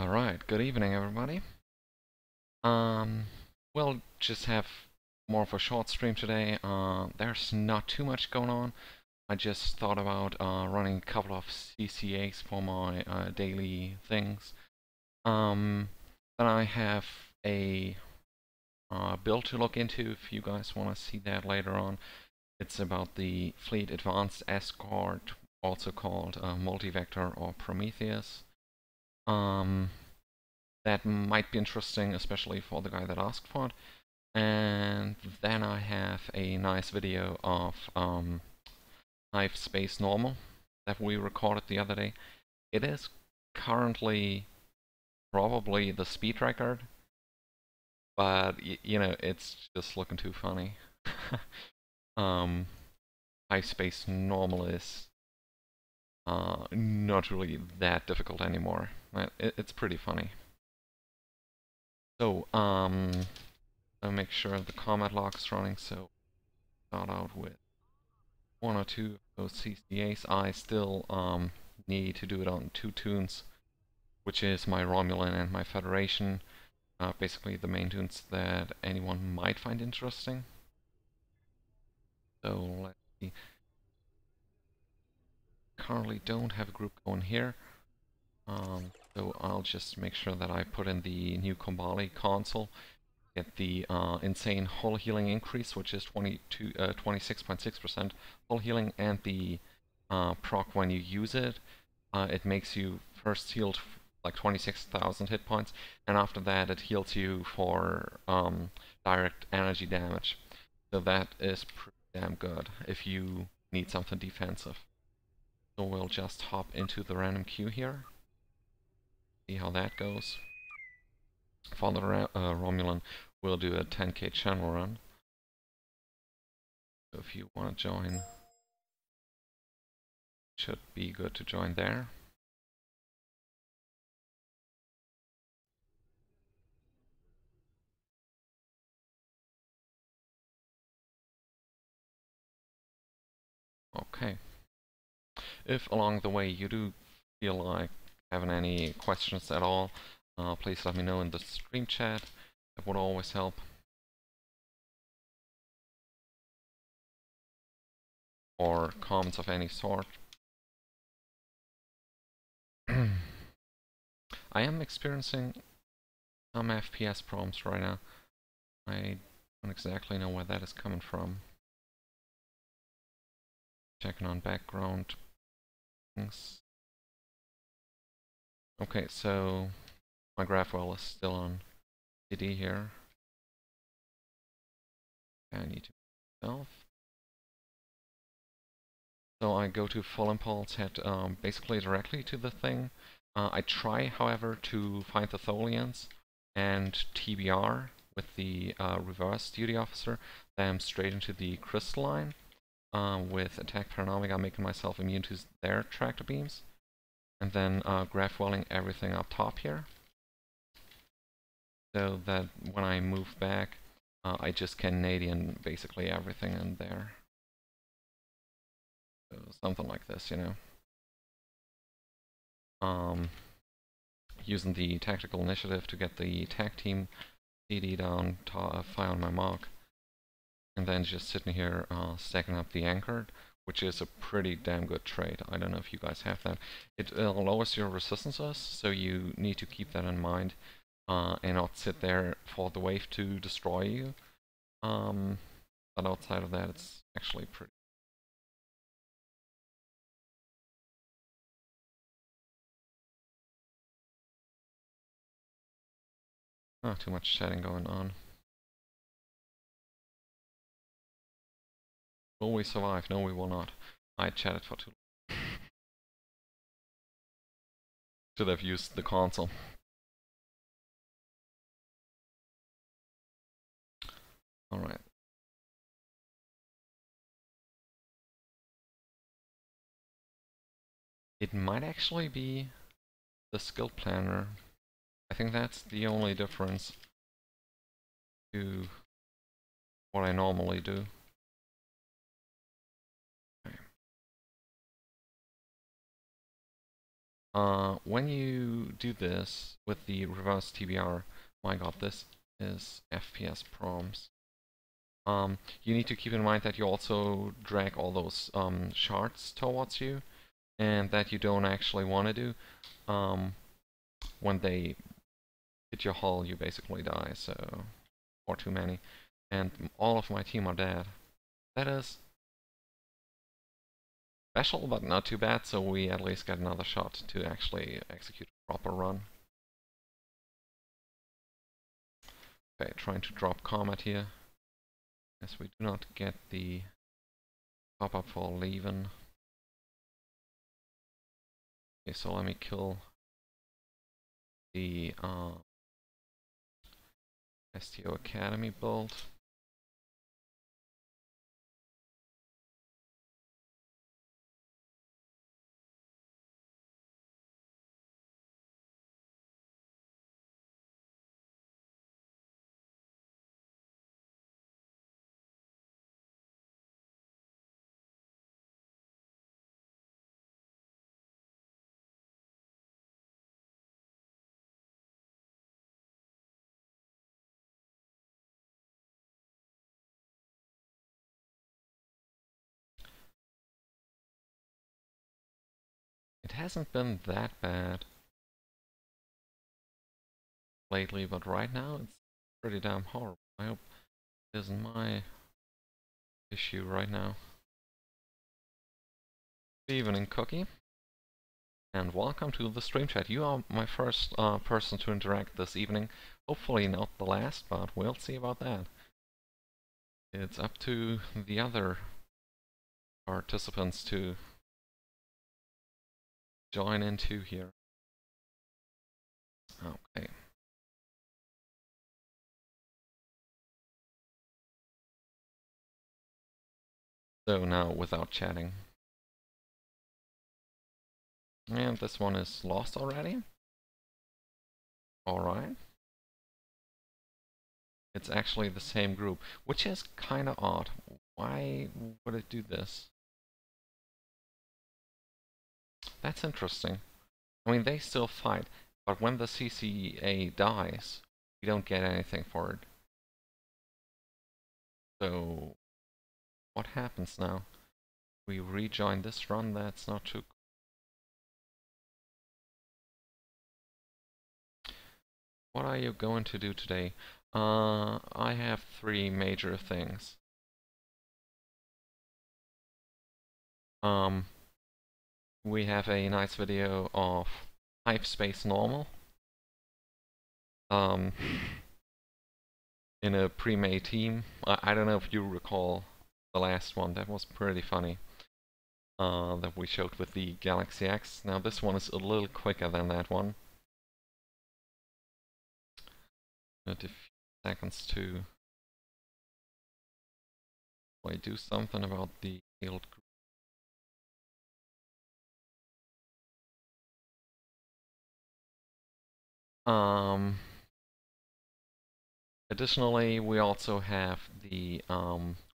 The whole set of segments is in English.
All right, good evening, everybody. Um, we'll just have more of a short stream today. There's not too much going on. I just thought about running a couple of CCAs for my daily things. Then I have a build to look into if you guys want to see that later on. It's about the Fleet Advanced Escort, also called Multivector or Prometheus. That might be interesting, especially for the guy that asked for it. And then I have a nice video of Hive Space Normal that we recorded the other day. It is currently probably the speed record, but you know, it's just looking too funny. um, Hive Space Normal is not really that difficult anymore. It's pretty funny. So, I'll make sure the comment log's running, so start out with one or two of those CCAs. I still need to do it on two tunes, which is my Romulan and my Federation. Basically the main tunes that anyone might find interesting. So let's see. Currently don't have a group going here. So I'll just make sure that I put in the new Kombali console, get the insane hull healing increase, which is 26.6% hull healing, and the proc when you use it. It makes you first healed like 26,000 hit points, and after that it heals you for direct energy damage. So that is pretty damn good if you need something defensive. So we'll just hop into the random queue here, see how that goes. For the Romulan, we'll do a 10k channel run. So if you want to join, should be good to join there. Okay. If along the way you do feel like having any questions at all, please let me know in the stream chat. That would always help. Or comments of any sort. I am experiencing some FPS problems right now. I don't exactly know where that is coming from. Checking on background things. Okay, so my GraphWell is still on CD here. I need to myself. So I go to full impulse, head basically directly to the thing. I try, however, to find the Tholians and TBR with the reverse duty officer. Then I'm straight into the Crystalline. With attack paranomic, I'm making myself immune to their tractor beams. And then GraphWelling everything up top here. So that when I move back, I just Canadian basically everything in there. So something like this, you know. Using the tactical initiative to get the tag team CD down, fire on my mark, and then just sitting here stacking up the anchored, which is a pretty damn good trait. I don't know if you guys have that. It lowers your resistances, so you need to keep that in mind and not sit there for the wave to destroy you. But outside of that, it's actually pretty. Not too much chatting going on. Will we survive? No, we will not. I chatted for too long. Should have used the console. Alright. It might actually be the skill planner. I think that's the only difference to what I normally do. Okay. when you do this with the reverse TBR, my god, this is FPS proms. You need to keep in mind that you also drag all those shards towards you, and that you don't actually want to do. When they hit your hull, you basically die, so, or too many. And all of my team are dead. That is special, but not too bad, so we at least get another shot to actually execute a proper run. Okay, trying to drop combat here. Yes, we do not get the pop-up for leaving. Okay, so let me kill the STO Academy build. It hasn't been that bad lately, but right now it's pretty damn horrible. I hope it isn't my issue right now. Good evening, Cookie, and welcome to the stream chat. You are my first person to interact this evening. Hopefully not the last, but we'll see about that. It's up to the other participants to join in too here. Okay. So now without chatting. And this one is lost already? Alright. It's actually the same group, which is kinda odd. Why would it do this? That's interesting. I mean, they still fight, but when the CCA dies, we don't get anything for it. So, what happens now? We rejoin this run, that's not too... What are you going to do today? I have 3 major things. We have a nice video of Hypespace Normal. In a pre-made team. I don't know if you recall the last one, that was pretty funny. That we showed with the Galaxy X. Now this one is a little quicker than that one. A few seconds to do something about the field group. Additionally, we also have the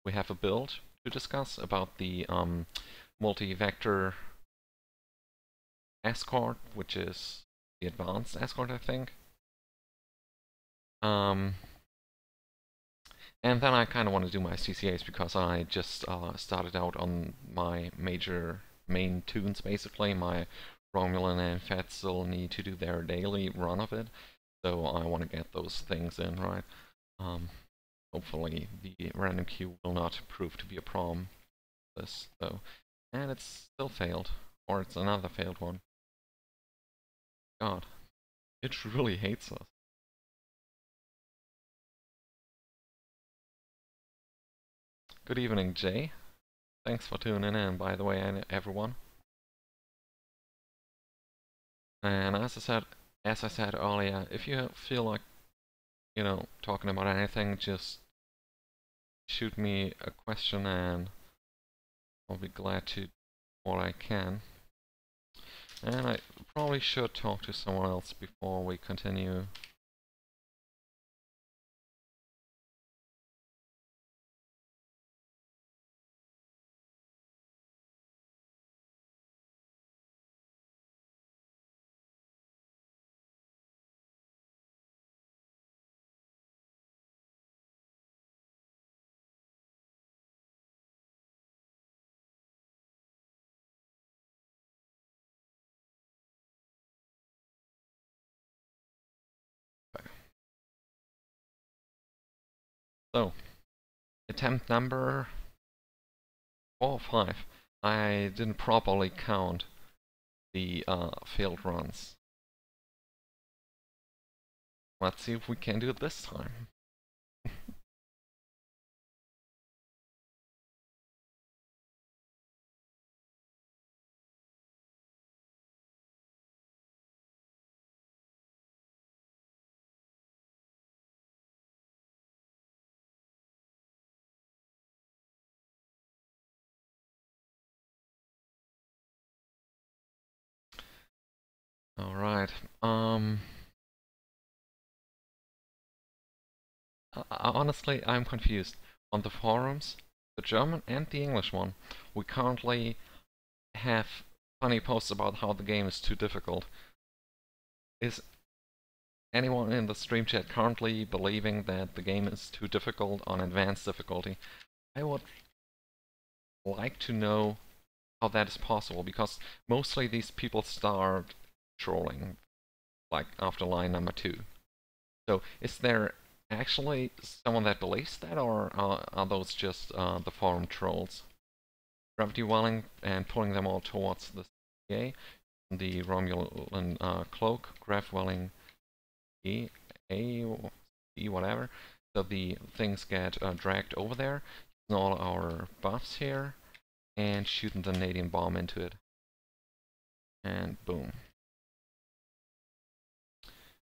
we have a build to discuss about the multi-vector escort, which is the advanced escort, I think. And then I kind of want to do my CCAs because I just started out on my main tunes basically. My Romulan and Fett still need to do their daily run of it, so I want to get those things in, right? Hopefully the random queue will not prove to be a problem this though. And it's still failed, or it's another failed one. God, it really hates us. Good evening, Jay. Thanks for tuning in, by the way, everyone. And as I said earlier, if you feel like, you know, talking about anything, just shoot me a question and I'll be glad to do what I can. And I probably should talk to someone else before we continue. attempt number 4 or 5. I didn't properly count the failed runs. Let's see if we can do it this time. Alright, honestly, I'm confused. On the forums, the German and the English one, we currently have funny posts about how the game is too difficult. Is anyone in the stream chat currently believing that the game is too difficult on advanced difficulty? I would like to know how that is possible, because mostly these people start trolling like after line number 2. So is there actually someone that believes that, or are those just the forum trolls? Gravity welling and pulling them all towards the CA, the Romulan cloak, grav welling E, whatever. So the things get dragged over there, using all our buffs here, and shooting the Nadium bomb into it. And boom.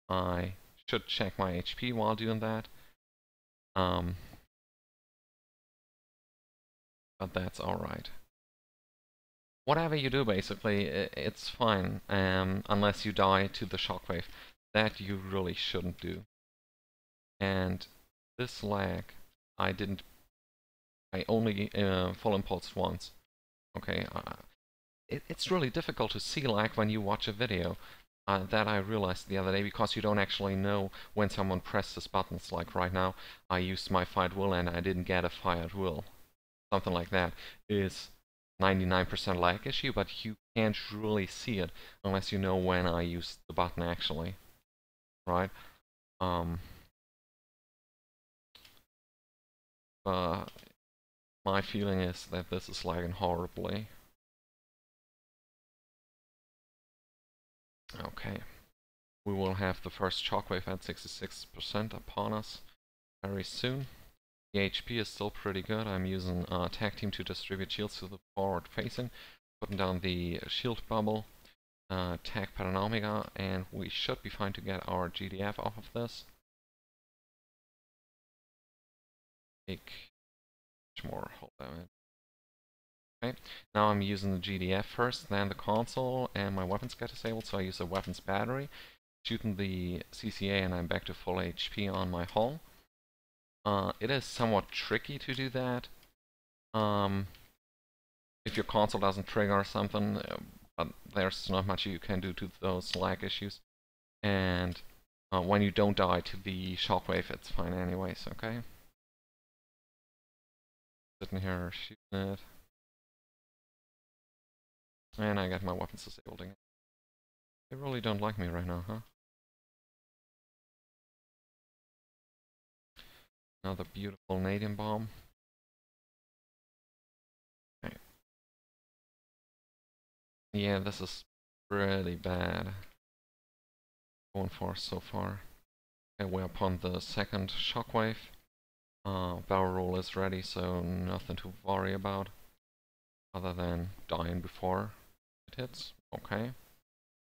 I should check my HP while doing that. But that's alright. Whatever you do, basically, it's fine, unless you die to the shockwave. That you really shouldn't do. And this lag, I only full impulse once. Okay, it's really difficult to see lag when you watch a video. That I realized the other day, because you don't actually know when someone presses buttons. Like right now, I used my fired will and I didn't get a fired will. Something like that is 99% lag issue, but you can't really see it unless you know when I used the button actually. Right? My feeling is that this is lagging horribly. Okay. We will have the first shockwave at 66% upon us very soon. The HP is still pretty good. I'm using tag team to distribute shields to the forward facing, putting down the shield bubble, tag Paranomiga, and we should be fine to get our GDF off of this. Take much more, hold on. Okay, now I'm using the GDF first, then the console, and my weapons get disabled, so I use a weapons battery, shooting the CCA, and I'm back to full HP on my hull. It is somewhat tricky to do that. If your console doesn't trigger or something, but there's not much you can do to those lag issues. And when you don't die to the shockwave, it's fine anyways, okay? Sitting here shooting it. And I got my weapons disabled again. They really don't like me right now, huh? Another beautiful Nadium bomb. Okay. Yeah, this is really bad. Going for so far. Okay, we're upon the second shockwave. Barrel roll is ready, so nothing to worry about. Other than dying before it hits. Okay.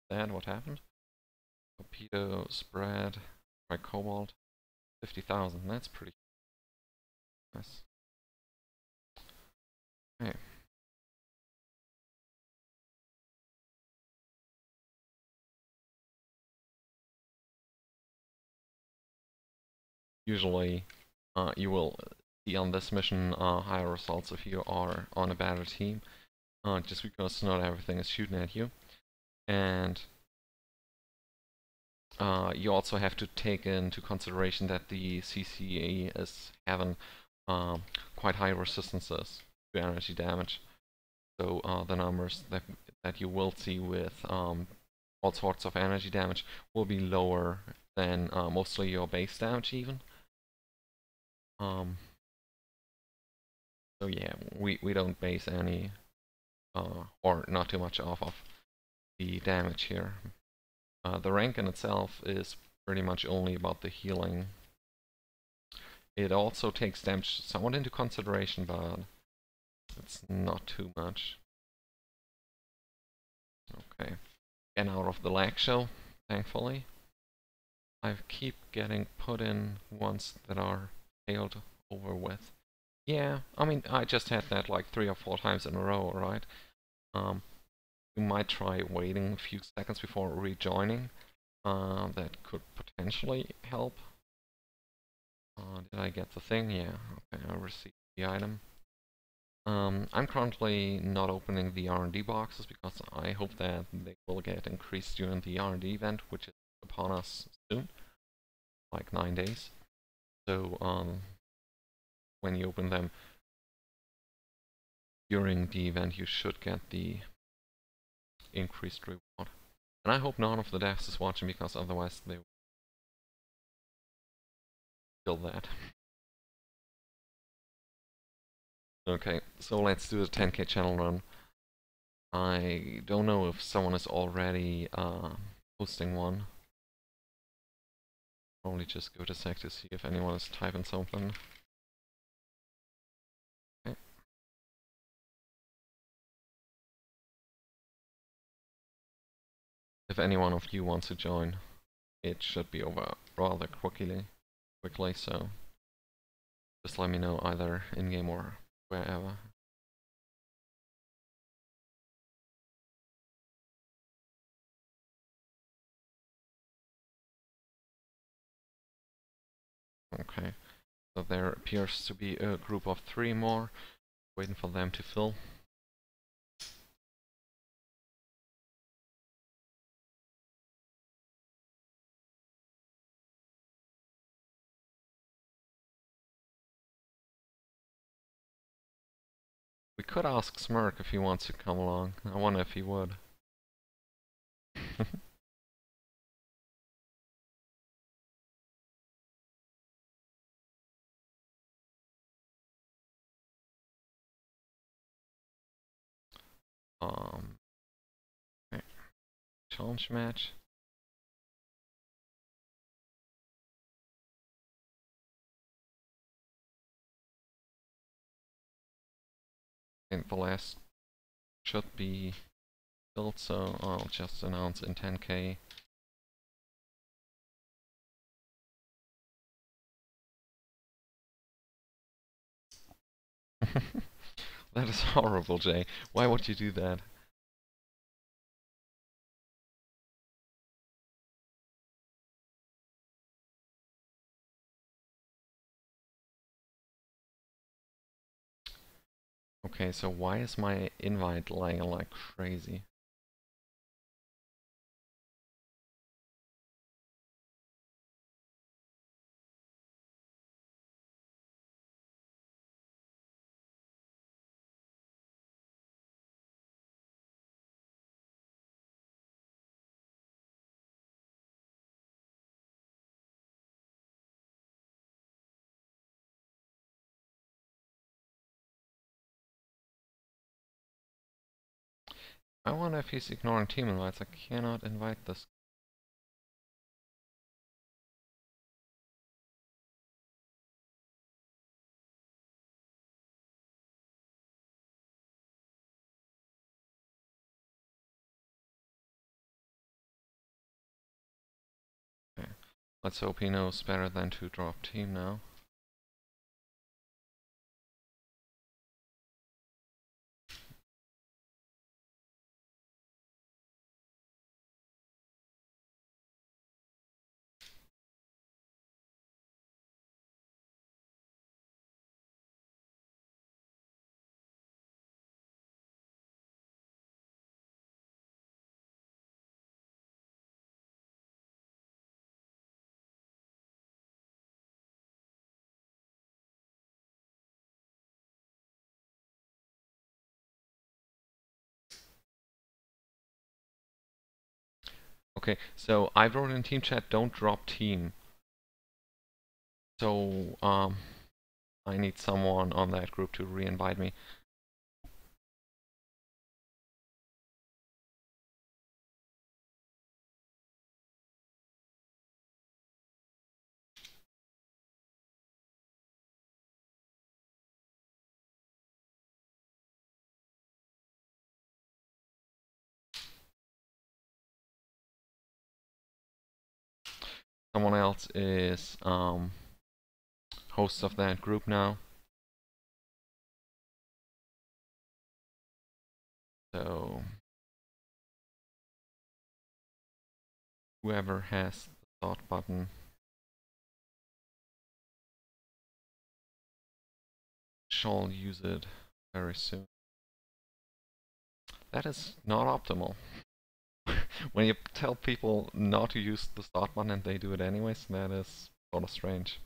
Then what happened? Torpedo spread by Cobalt. 50,000. That's pretty nice. Okay. Usually, you will see on this mission higher results if you are on a better team, just because not everything is shooting at you. And you also have to take into consideration that the CCA is having quite high resistances to energy damage. So the numbers that you will see with all sorts of energy damage will be lower than mostly your base damage even. So yeah, we don't base any or not too much off of the damage here. The rank in itself is pretty much only about the healing. It also takes damage somewhat into consideration, but it's not too much. Okay, and out of the lag show, thankfully. I keep getting put in ones that are failed over with. Yeah, I mean, I just had that like 3 or 4 times in a row, right? You might try waiting a few seconds before rejoining. That could potentially help. Did I get the thing? Yeah, okay, I received the item. I'm currently not opening the R&D boxes because I hope that they will get increased during the R&D event, which is upon us soon, like 9 days. So when you open them during the event, you should get the increased reward. And I hope none of the devs is watching, because otherwise they will kill that. Okay, so let's do a 10k channel run. I don't know if someone is already hosting one. Only just give it a sec to see if anyone is typing something. Okay. If any one of you wants to join, it should be over rather quickly, so just let me know either in-game or wherever. Okay, so there appears to be a group of 3 more, waiting for them to fill. We could ask Smirk if he wants to come along. I wonder if he would. Okay. Challenge match. I think the last should be built, so I'll just announce in 10k. That is horrible, Jay. Why would you do that? Okay, so why is my invite lagging like crazy? I wonder if he's ignoring team invites. I cannot invite this. Okay. Let's hope he knows better than to drop team now. Okay, so I wrote in team chat, don't drop team. So, I need someone on that group to re-invite me. Someone else is host of that group now. So whoever has the thought button shall use it very soon. That is not optimal. When you tell people not to use the start button and they do it anyways, that is sort of strange.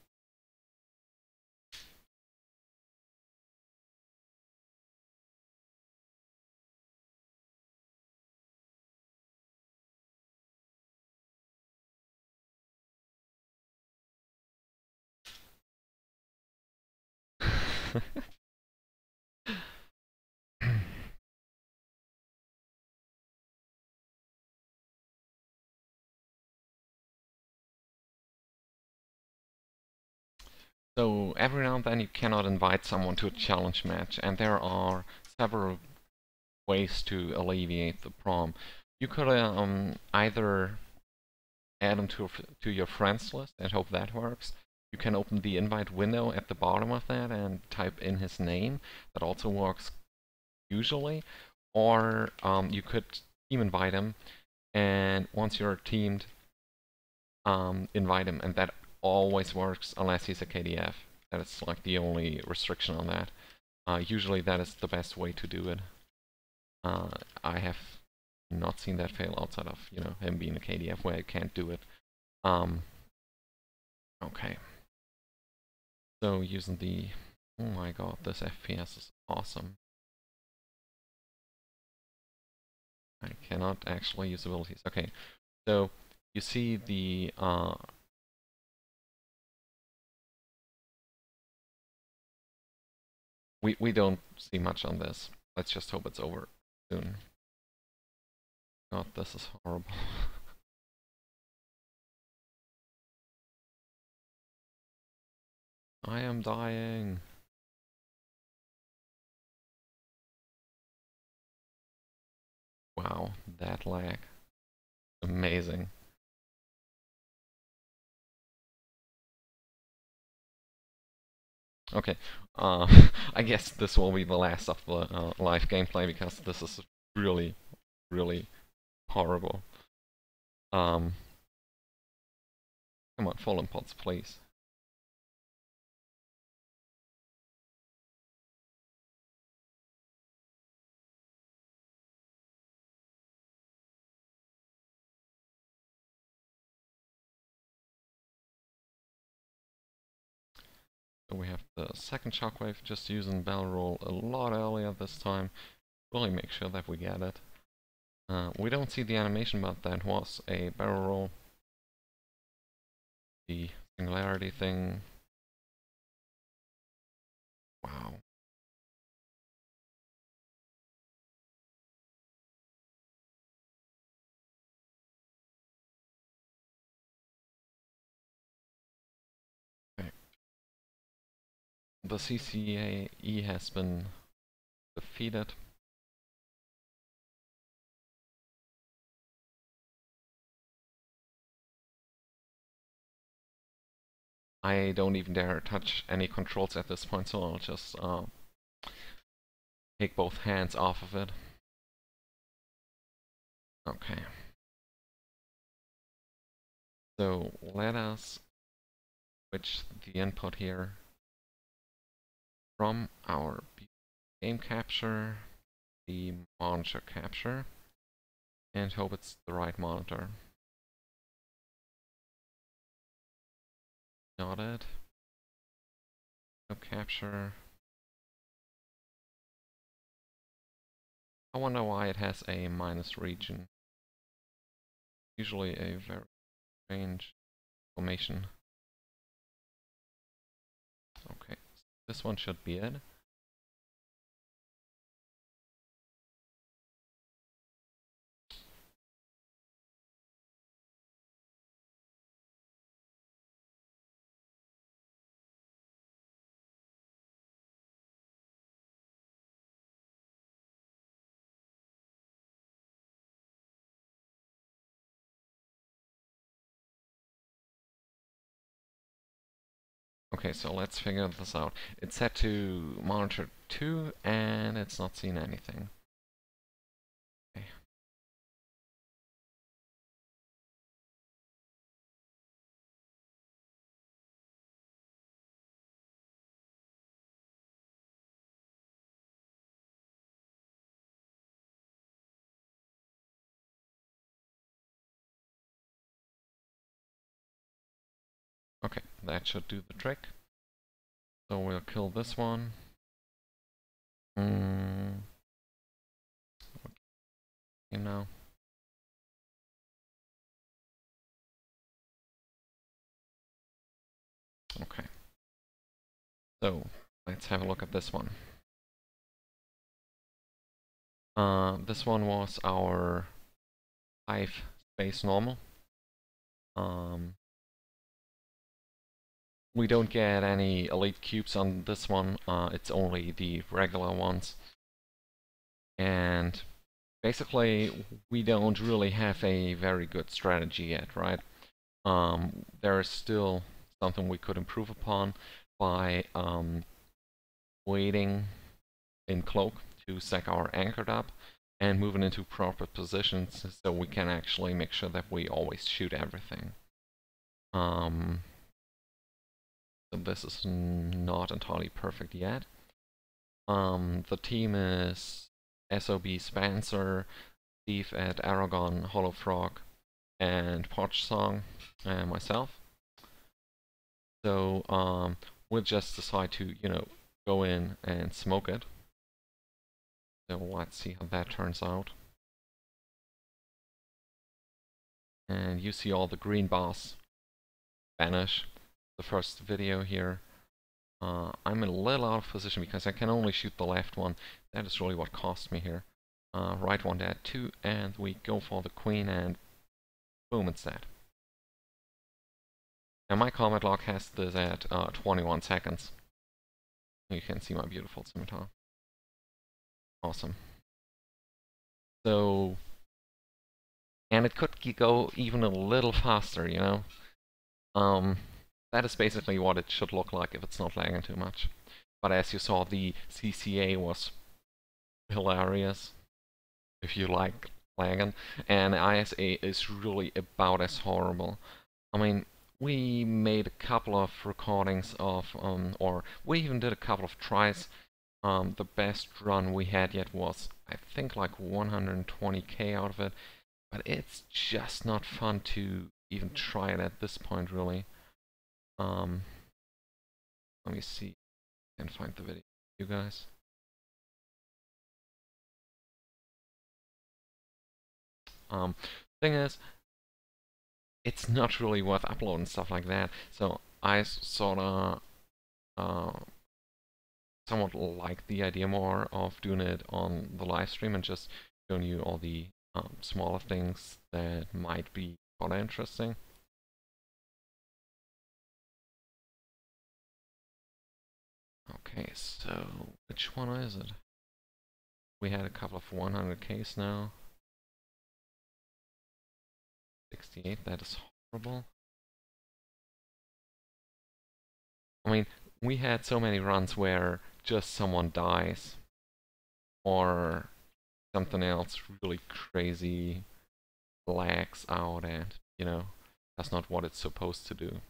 So every now and then you cannot invite someone to a challenge match, and there are several ways to alleviate the problem. You could either add them to your friends list and hope that works. You can open the invite window at the bottom of that and type in his name. That also works usually. Or you could team invite him, and once you're teamed, invite him, and that always works unless he's a KDF. That is like the only restriction on that. Usually that is the best way to do it. I have not seen that fail outside of, you know, him being a KDF where I can't do it. Okay. So using the, oh my god, this FPS is awesome. I cannot actually use abilities. Okay, so you see the we don't see much on this. Let's just hope it's over soon. God, this is horrible. I am dying. Wow, that lag. Amazing. Okay, I guess this will be the last of the live gameplay because this is really, really horrible. Come on, full impulse, please. So we have the second shockwave, just using bell roll a lot earlier this time. Really make sure that we get it. We don't see the animation, but that was a barrel roll. The singularity thing. Wow. Okay. The CCAE has been defeated. I don't even dare touch any controls at this point, so I'll just take both hands off of it. Okay. So let us switch the input here from our game capture, the monitor capture, and hope it's the right monitor. Not it. No capture. I wonder why it has a minus region. Usually a very strange formation. Okay, this one should be it. Okay, so let's figure this out. It's set to monitor 2 and it's not seen anything. Okay. Okay, that should do the trick. So we'll kill this one. Okay, now. Okay. So let's have a look at this one. This one was our 5 space normal. We don't get any elite cubes on this one, it's only the regular ones. And basically, we don't really have a very good strategy yet, right? There is still something we could improve upon by waiting in cloak to stack our anchored up and moving into proper positions so we can actually make sure that we always shoot everything. So this is not entirely perfect yet. The team is SOB Spencer, Steve at Aragon, Hollow Frog, and Potch Song, and myself. So we'll just decide to, you know, go in and smoke it. So let's see how that turns out. And you see all the green bars vanish. The first video here. I'm a little out of position because I can only shoot the left one. That is really what cost me here. Right one dead, 2, and we go for the queen and boom, it's dead. And my combat log has this at 21 seconds. You can see my beautiful scimitar. Awesome. So, and it could go even a little faster, you know? That is basically what it should look like if it's not lagging too much. But as you saw, the CCA was hilarious, if you like lagging, and ISA is really about as horrible. I mean, we made a couple of recordings of, or we even did a couple of tries. The best run we had yet was, I think, like 120k out of it, but it's just not fun to even try it at this point, really. Let me see if I can find the video, you guys. Thing is, it's not really worth uploading stuff like that. So I sort of somewhat like the idea more of doing it on the live stream and just showing you all the smaller things that might be quite interesting. Okay, so which one is it? We had a couple of 100Ks now. 68, that is horrible. I mean, we had so many runs where just someone dies or something else really crazy lags out and, you know, that's not what it's supposed to do.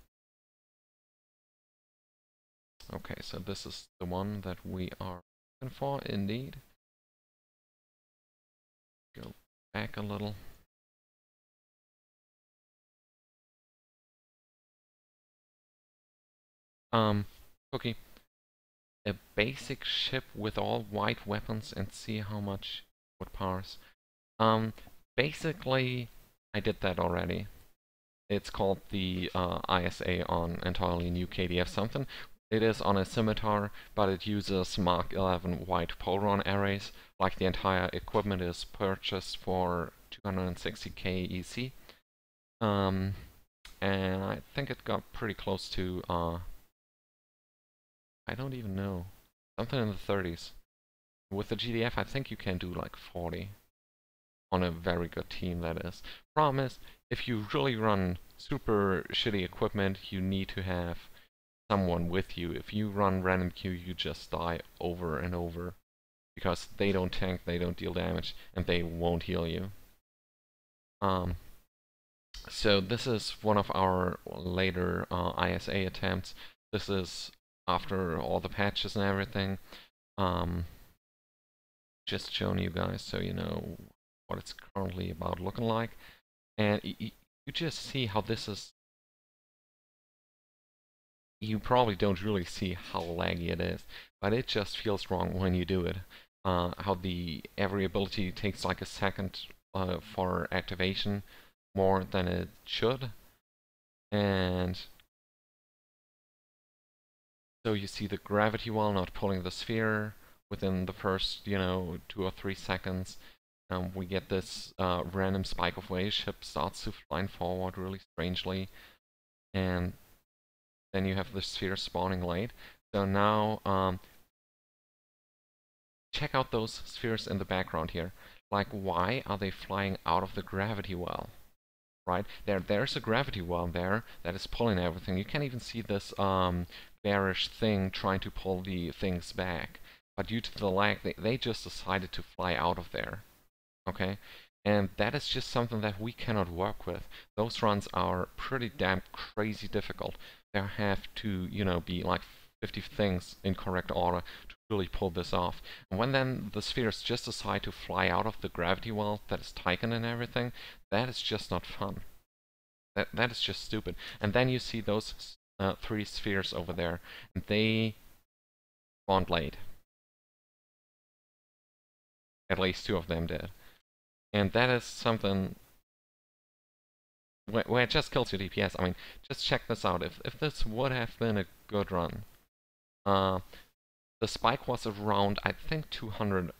Okay, so this is the one that we are looking for, indeed. Go back a little. Cookie. A basic ship with all white weapons and see how much would parse. Basically, I did that already. It's called the ISA on entirely new KDF something. It is on a scimitar, but it uses Mark 11 white Polron arrays. Like the entire equipment is purchased for 260k EC. And I think it got pretty close to, I don't even know, something in the 30s. With the GDF, I think you can do like 40. On a very good team, that is. Problem is, if you really run super shitty equipment, you need to have someone with you. If you run random queue, you just die over and over. Because they don't tank, they don't deal damage, and they won't heal you. So this is one of our later ISA attempts. This is after all the patches and everything. Just showing you guys so you know what it's currently about looking like. And you just see how this is. You probably don't really see how laggy it is, but it just feels wrong when you do it. How every ability takes like a second for activation, more than it should. And so you see the gravity wall not pulling the sphere within the first, 2 or 3 seconds. We get this random spike of wave, ship starts to fly forward really strangely, and then you have the sphere spawning late. So now, check out those spheres in the background here. Like, why are they flying out of the gravity well? Right? There's a gravity well there that is pulling everything. You can even see this bearish thing trying to pull the things back. But due to the lag, they just decided to fly out of there. Okay? And that is just something that we cannot work with. Those runs are pretty damn crazy difficult. There have to, be like 50 things in correct order to really pull this off. And when then the spheres just decide to fly out of the gravity well that is Tychon and everything, that is just not fun. That is just stupid. And then you see those 3 spheres over there, and they spawned late. At least 2 of them did. And that is something where it just kills your DPS. I mean, just check this out. If this would have been a good run, the spike was around, I think, 200,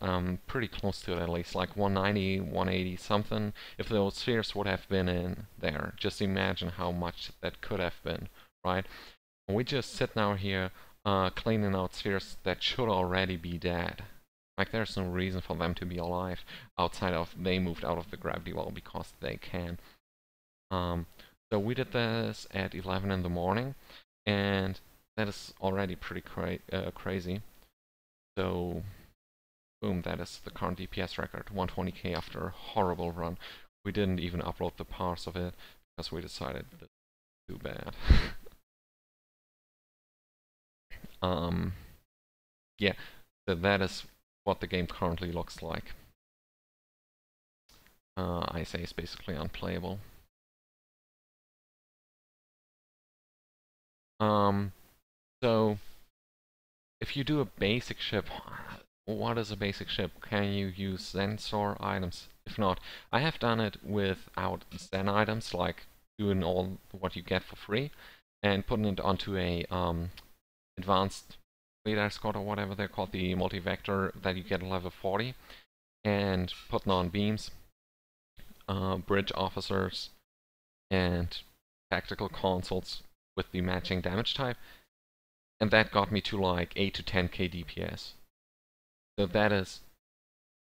pretty close to it at least, like 190, 180 something. If those spheres would have been in there, just imagine how much that could have been, right? And we just sit now here cleaning out spheres that should already be dead. Like, there's no reason for them to be alive outside of they moved out of the gravity well because they can. So we did this at 11 in the morning, and that is already pretty crazy. So, boom, that is the current DPS record, 120k after a horrible run. We didn't even upload the parts of it because we decided that too bad. Yeah, so that is what the game currently looks like. I say it's basically unplayable. So if you do a basic ship, what is a basic ship? Can you use Zen store items? If not, I have done it without Zen items, like doing all what you get for free, and putting it onto a advanced radar escort or whatever they're called, the multi-vector that you get level 40, and putting on beams, bridge officers, and tactical consoles with the matching damage type, and that got me to like 8 to 10k DPS. So that is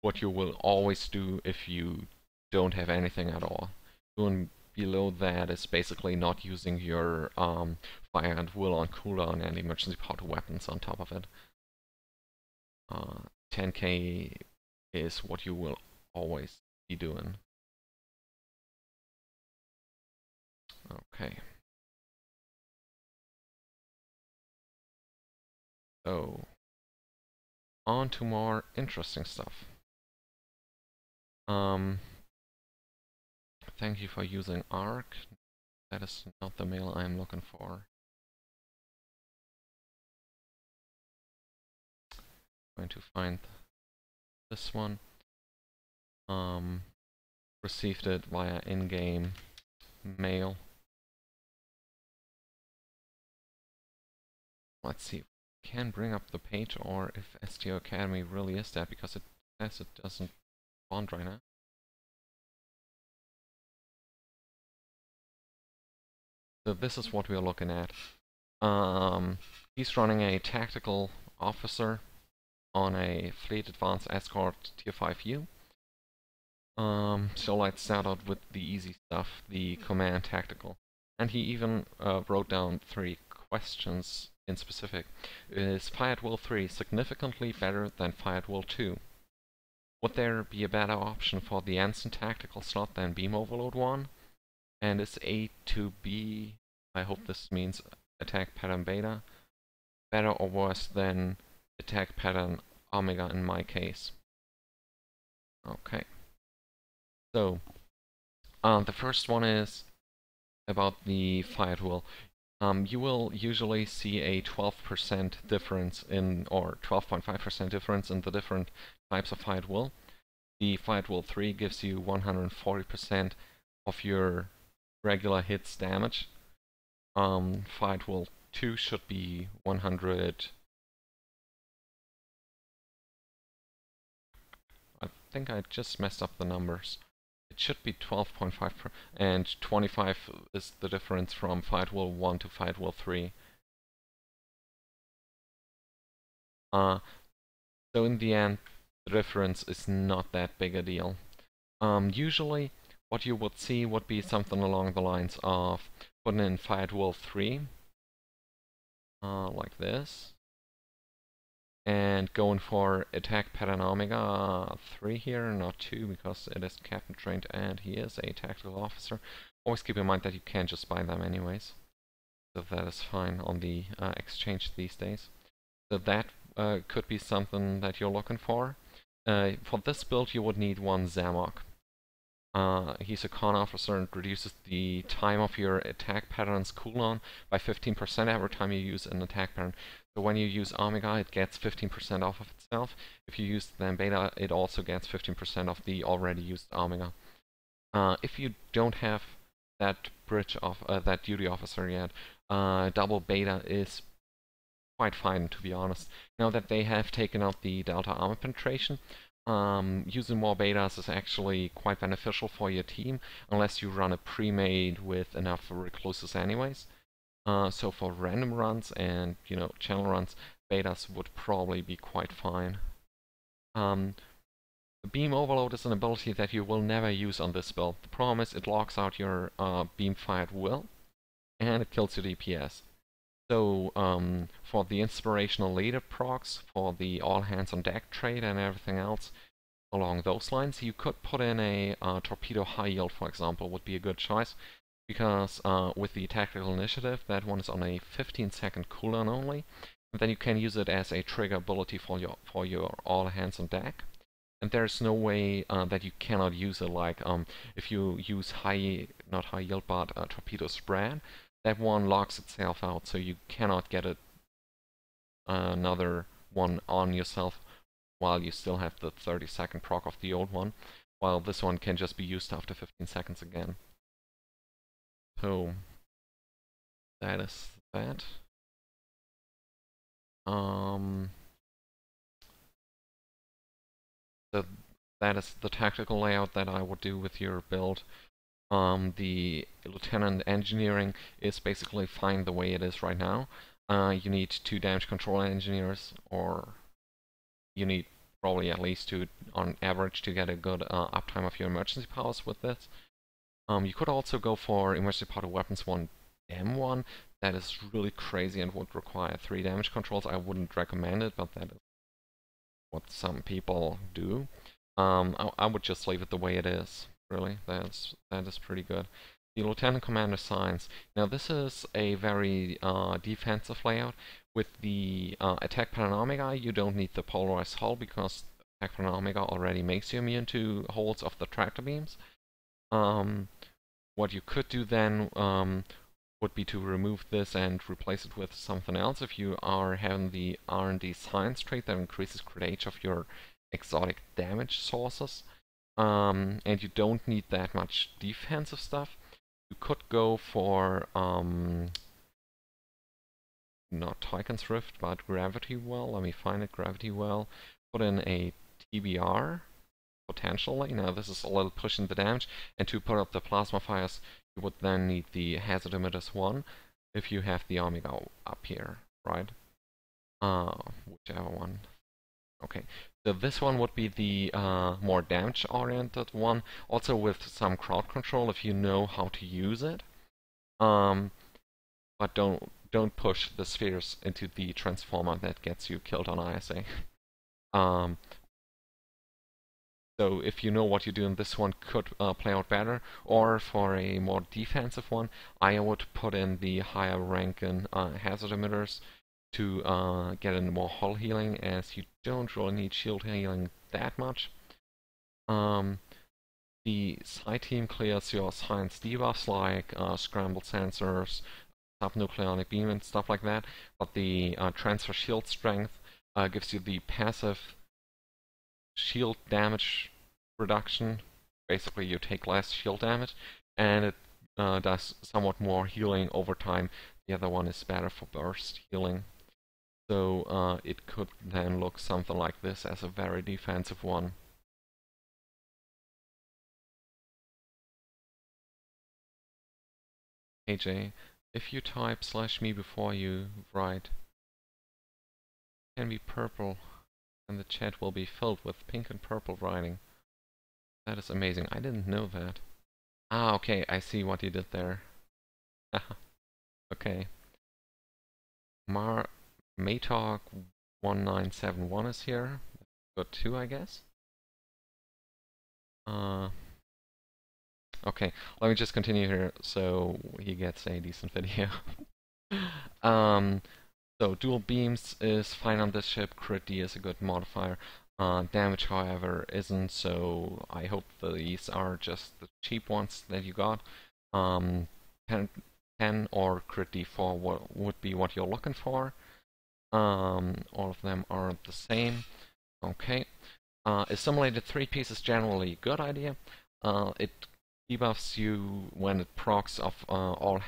what you will always do if you don't have anything at all. Going below that is basically not using your fire and will on cooldown and emergency powder weapons on top of it. 10k is what you will always be doing. Okay. So, on to more interesting stuff. Thank you for using ARC. That is not the mail I'm looking for. Going to find this one. Received it via in-game mail. Let's see if we can bring up the page or if STO Academy really is that, because it says it doesn't respond right now. So this is what we're looking at. He's running a tactical officer on a Fleet Advanced Escort Tier 5U. So let's start out with the easy stuff, the command tactical. And he even wrote down 3 questions in specific. Is Firewall 3 significantly better than Firewall 2? Would there be a better option for the Ensign tactical slot than Beam Overload 1? And is A to B, I hope this means attack pattern beta, better or worse than attack pattern omega in my case? Okay. So, the first one is about the firewall. You will usually see a 12% difference in, or 12.5% difference in the different types of firewall. The firewall 3 gives you 140% of your regular hits damage. Firewall 2 should be 100. I think I just messed up the numbers. It should be 12.5 and 25 is the difference from Firewall 1 to Firewall 3. So in the end, the difference is not that big a deal. Usually, what you would see would be something along the lines of putting in Firewall 3, like this, and going for attack pattern omega 3 here, not 2, because it is captain trained and he is a tactical officer. Always keep in mind that you can't just buy them anyways, so that is fine on the exchange these days. So that could be something that you're looking for. For this build you would need 1 Zamok. He's a con officer and reduces the time of your attack pattern's cooldown by 15% every time you use an attack pattern. So when you use Omega, it gets 15% off of itself. If you use then Beta, it also gets 15% of the already used Omega. If you don't have that bridge of that duty officer yet, double Beta is quite fine, to be honest. Now that they have taken out the Delta armor penetration, using more betas is actually quite beneficial for your team, unless you run a pre-made with enough recluses anyways. So for random runs and, you know, channel runs, betas would probably be quite fine. Beam Overload is an ability that you will never use on this build. The problem is it locks out your beam-fired will, and it kills your DPS. So, for the inspirational leader procs, for the all hands on deck trait and everything else along those lines, you could put in a torpedo high yield, for example, would be a good choice, because with the tactical initiative, that one is on a 15-second cooldown only, and then you can use it as a trigger ability for your all hands on deck. And there's no way that you cannot use it, like if you use not high yield, but torpedo spread, that one locks itself out, so you cannot get another one on yourself while you still have the 30-second proc of the old one, while this one can just be used after 15 seconds again. So that is that. So that is the tactical layout that I would do with your build. The Lieutenant Engineering is basically fine the way it is right now. You need 2 damage control engineers, or you need probably at least 2 on average to get a good uptime of your emergency powers with this. You could also go for Emergency Powder Weapons 1 M1. That is really crazy and would require 3 damage controls. I wouldn't recommend it, but that is what some people do. I would just leave it the way it is. Really, that is pretty good. The Lieutenant Commander Science. Now this is a very defensive layout. With the attack pattern Omega, you don't need the polarized hull because attack pattern Omega already makes you immune to holes of the tractor beams. What you could do then would be to remove this and replace it with something else. If you are having the R&D Science trait that increases crit H of your exotic damage sources, and you don't need that much defensive stuff, you could go for not Tychon's Rift, but Gravity Well. Let me find it, Gravity Well. Put in a TBR, potentially. Now this is a little pushing the damage, and to put up the Plasma Fires, you would then need the Hazard Emitters 1, if you have the Omega up here, right? Whichever one. Okay, so this one would be the more damage-oriented one, also with some crowd control if you know how to use it. But don't push the spheres into the transformer that gets you killed on ISA. So if you know what you do in this one, could play out better. Or for a more defensive one, I would put in the higher ranking hazard emitters to get in more hull healing, as you don't really need shield healing that much. The side team clears your science debuffs like scrambled sensors, subnucleonic beam and stuff like that, but the transfer shield strength gives you the passive shield damage reduction. Basically you take less shield damage, and it does somewhat more healing over time. The other one is better for burst healing. So it could then look something like this as a very defensive one. AJ, if you type /me before you write, it can be purple, and the chat will be filled with pink and purple writing. That is amazing. I didn't know that. Ah, okay, I see what you did there. Okay. Maytalk 1971 is here. Got 2, I guess. Okay, let me just continue here so he gets a decent video. So dual beams is fine on this ship. Crit D is a good modifier. Damage, however, isn't, so I hope these are just the cheap ones that you got. 10 or crit D4 would be what you're looking for. All of them are the same. Okay. Assimilated 3-piece is generally a good idea. It debuffs you when it procs of all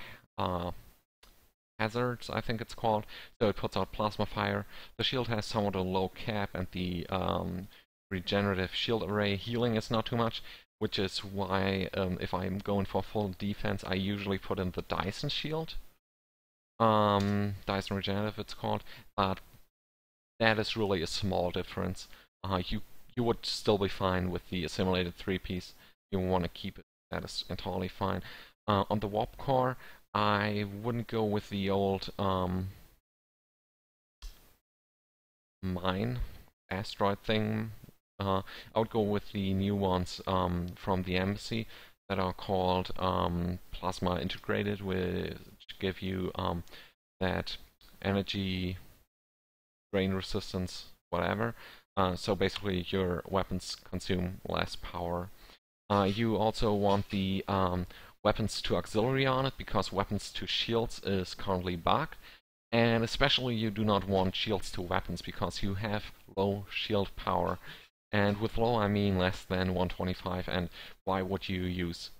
hazards, I think it's called. So it puts out Plasma Fire. The shield has somewhat a low cap, and the regenerative shield array healing is not too much, which is why if I'm going for full defense, I usually put in the Dyson shield. Dyson Regenerative it's called, but that is really a small difference. You would still be fine with the assimilated 3-piece. You want to keep it. That is entirely fine. On the warp core, I wouldn't go with the old mine asteroid thing. I would go with the new ones from the embassy that are called plasma integrated, which give you that energy drain resistance, whatever. So basically your weapons consume less power. You also want the weapons to auxiliary on it, because weapons to shields is currently bugged. And especially you do not want shields to weapons, because you have low shield power. And with low I mean less than 125, and why would you use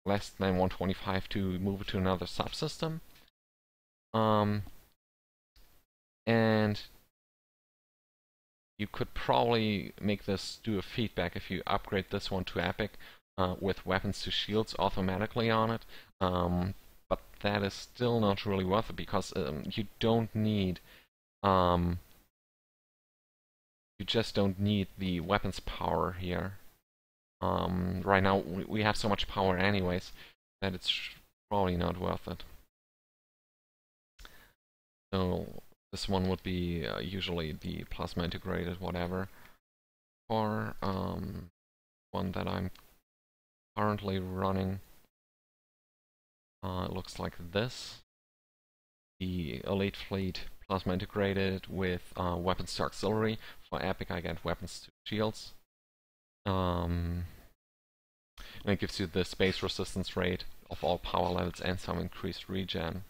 less than 125 to move it to another subsystem? And you could probably make this do a feedback if you upgrade this one to Epic with weapons to shields automatically on it. But that is still not really worth it, because you don't need you just don't need the weapons power here. Right now we have so much power anyways that it's probably not worth it. So this one would be usually the plasma integrated whatever, or one that I'm currently running. It looks like this. The Elite Fleet plasma integrated with weapons to auxiliary. For Epic I get weapons to shields. And it gives you the space resistance rate of all power levels and some increased regen.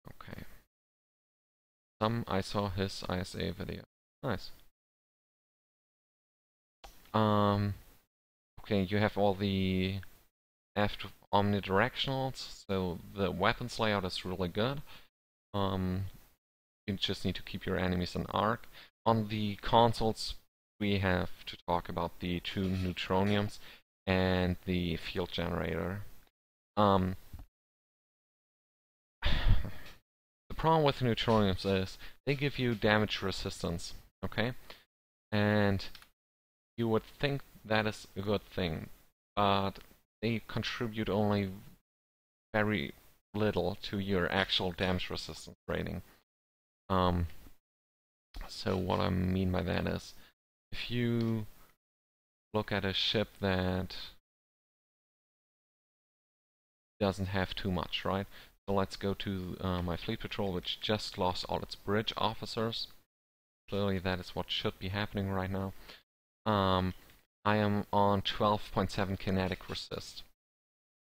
Okay. I saw his ISA video. Nice. Okay, you have all the omnidirectionals, so the weapons layout is really good. You just need to keep your enemies in arc. On the consoles, we have to talk about the 2 Neutroniums and the field generator. The problem with Neutroniums is they give you damage resistance, okay? And you would think that is a good thing, but they contribute only very little to your actual damage resistance rating. So what I mean by that is, if you look at a ship that doesn't have too much, right? So let's go to my fleet patrol, which just lost all its bridge officers. Clearly that is what should be happening right now. I am on 12.7 kinetic resist.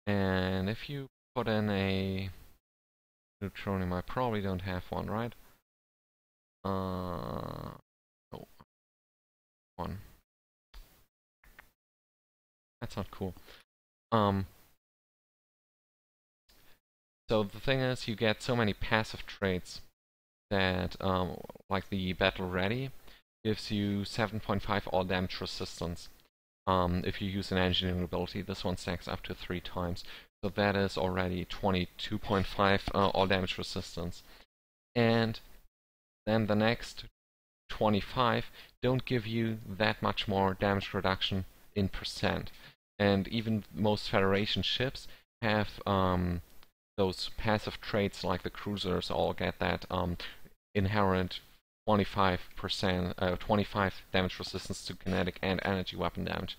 And if you put in a Neutronium, I probably don't have one, right? Oh, one. That's not cool. So the thing is, you get so many passive traits that, like the Battle Ready, gives you 7.5 all damage resistance. If you use an engineering ability, this one stacks up to 3 times. So that is already 22.5 all damage resistance. And then the next 25 don't give you that much more damage reduction in percent. And even most Federation ships have those passive traits, like the cruisers all get that inherent 25%, 25 damage resistance to kinetic and energy weapon damage.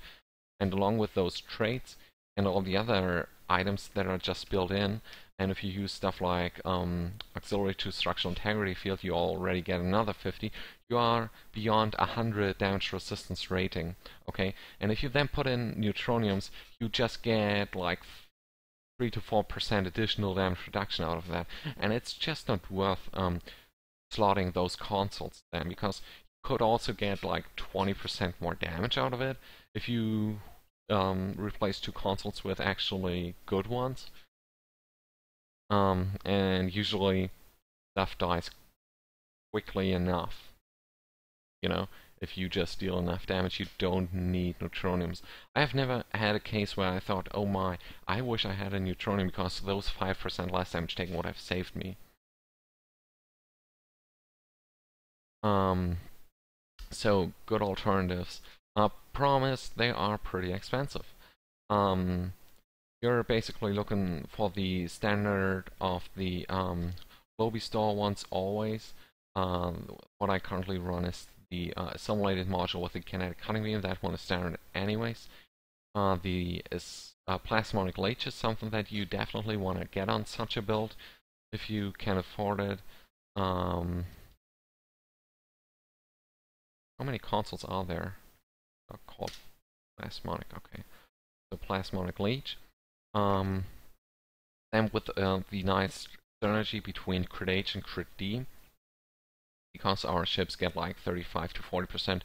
And along with those traits and all the other items that are just built in, and if you use stuff like auxiliary to structural integrity field, you already get another 50. You are beyond 100 damage resistance rating, okay? And if you then put in Neutroniums, you just get like 3 to 4% additional damage reduction out of that, and it's just not worth slotting those consoles then, because you could also get like 20% more damage out of it if you replace 2 consoles with actually good ones. And usually stuff dies quickly enough. You know, if you just deal enough damage, you don't need Neutroniums. I have never had a case where I thought, oh my, I wish I had a Neutronium because those 5% less damage taken would have saved me. So good alternatives. Promise, they are pretty expensive. You're basically looking for the standard of the lobby store ones always. What I currently run is the assimilated module with the kinetic cutting beam. That one is standard anyways. The plasmonic leech is something that you definitely want to get on such a build if you can afford it. How many consoles are there? Called plasmonic, okay. So plasmonic leech. Then with the nice synergy between crit H and crit D, because our ships get like 35 to 40%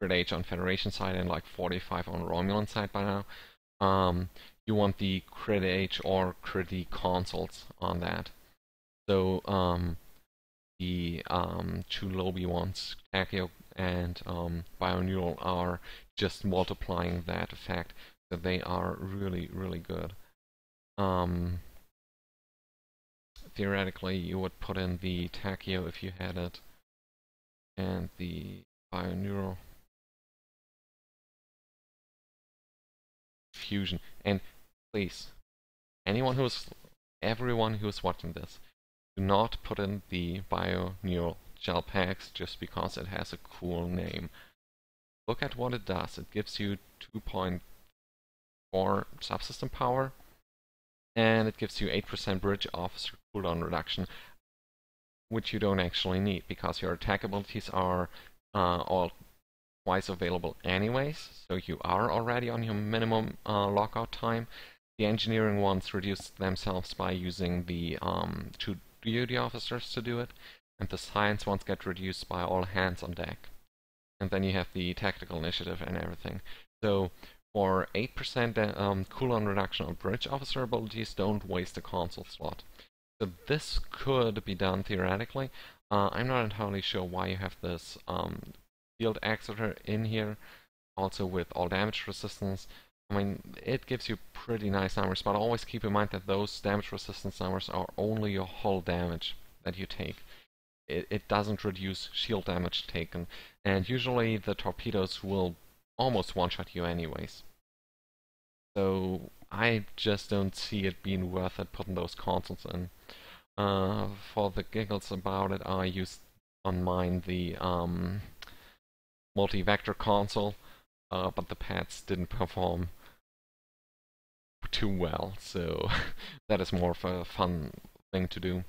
crit H on Federation side and like 45 on Romulan side by now, you want the crit H or crit D consoles on that. So the 2 lobby ones, Tachyo and Bioneural, are just multiplying that effect, so they are really, really good. Theoretically, you would put in the Tachyo if you had it, and the Bioneural fusion. And please, everyone who's watching this, do not put in the Bioneural gel packs just because it has a cool name. Look at what it does. It gives you 2.4 subsystem power, and it gives you 8% bridge officer cooldown reduction, which you don't actually need because your attack abilities are all twice available anyways, so you are already on your minimum lockout time. The engineering ones reduce themselves by using the 2 duty officers to do it, and the science ones get reduced by all hands on deck. And then you have the tactical initiative and everything. So For 8% cooldown reduction on bridge officer abilities, don't waste a console slot. So this could be done theoretically. I'm not entirely sure why you have this field exeter in here, also with all damage resistance. I mean, it gives you pretty nice numbers, but always keep in mind that those damage resistance numbers are only your hull damage that you take. It doesn't reduce shield damage taken, and usually the torpedoes will almost one-shot you anyways. So I just don't see it being worth it putting those consoles in. For the giggles about it, I used on mine the multi-vector console, but the pads didn't perform too well, so that is more of a fun thing to do.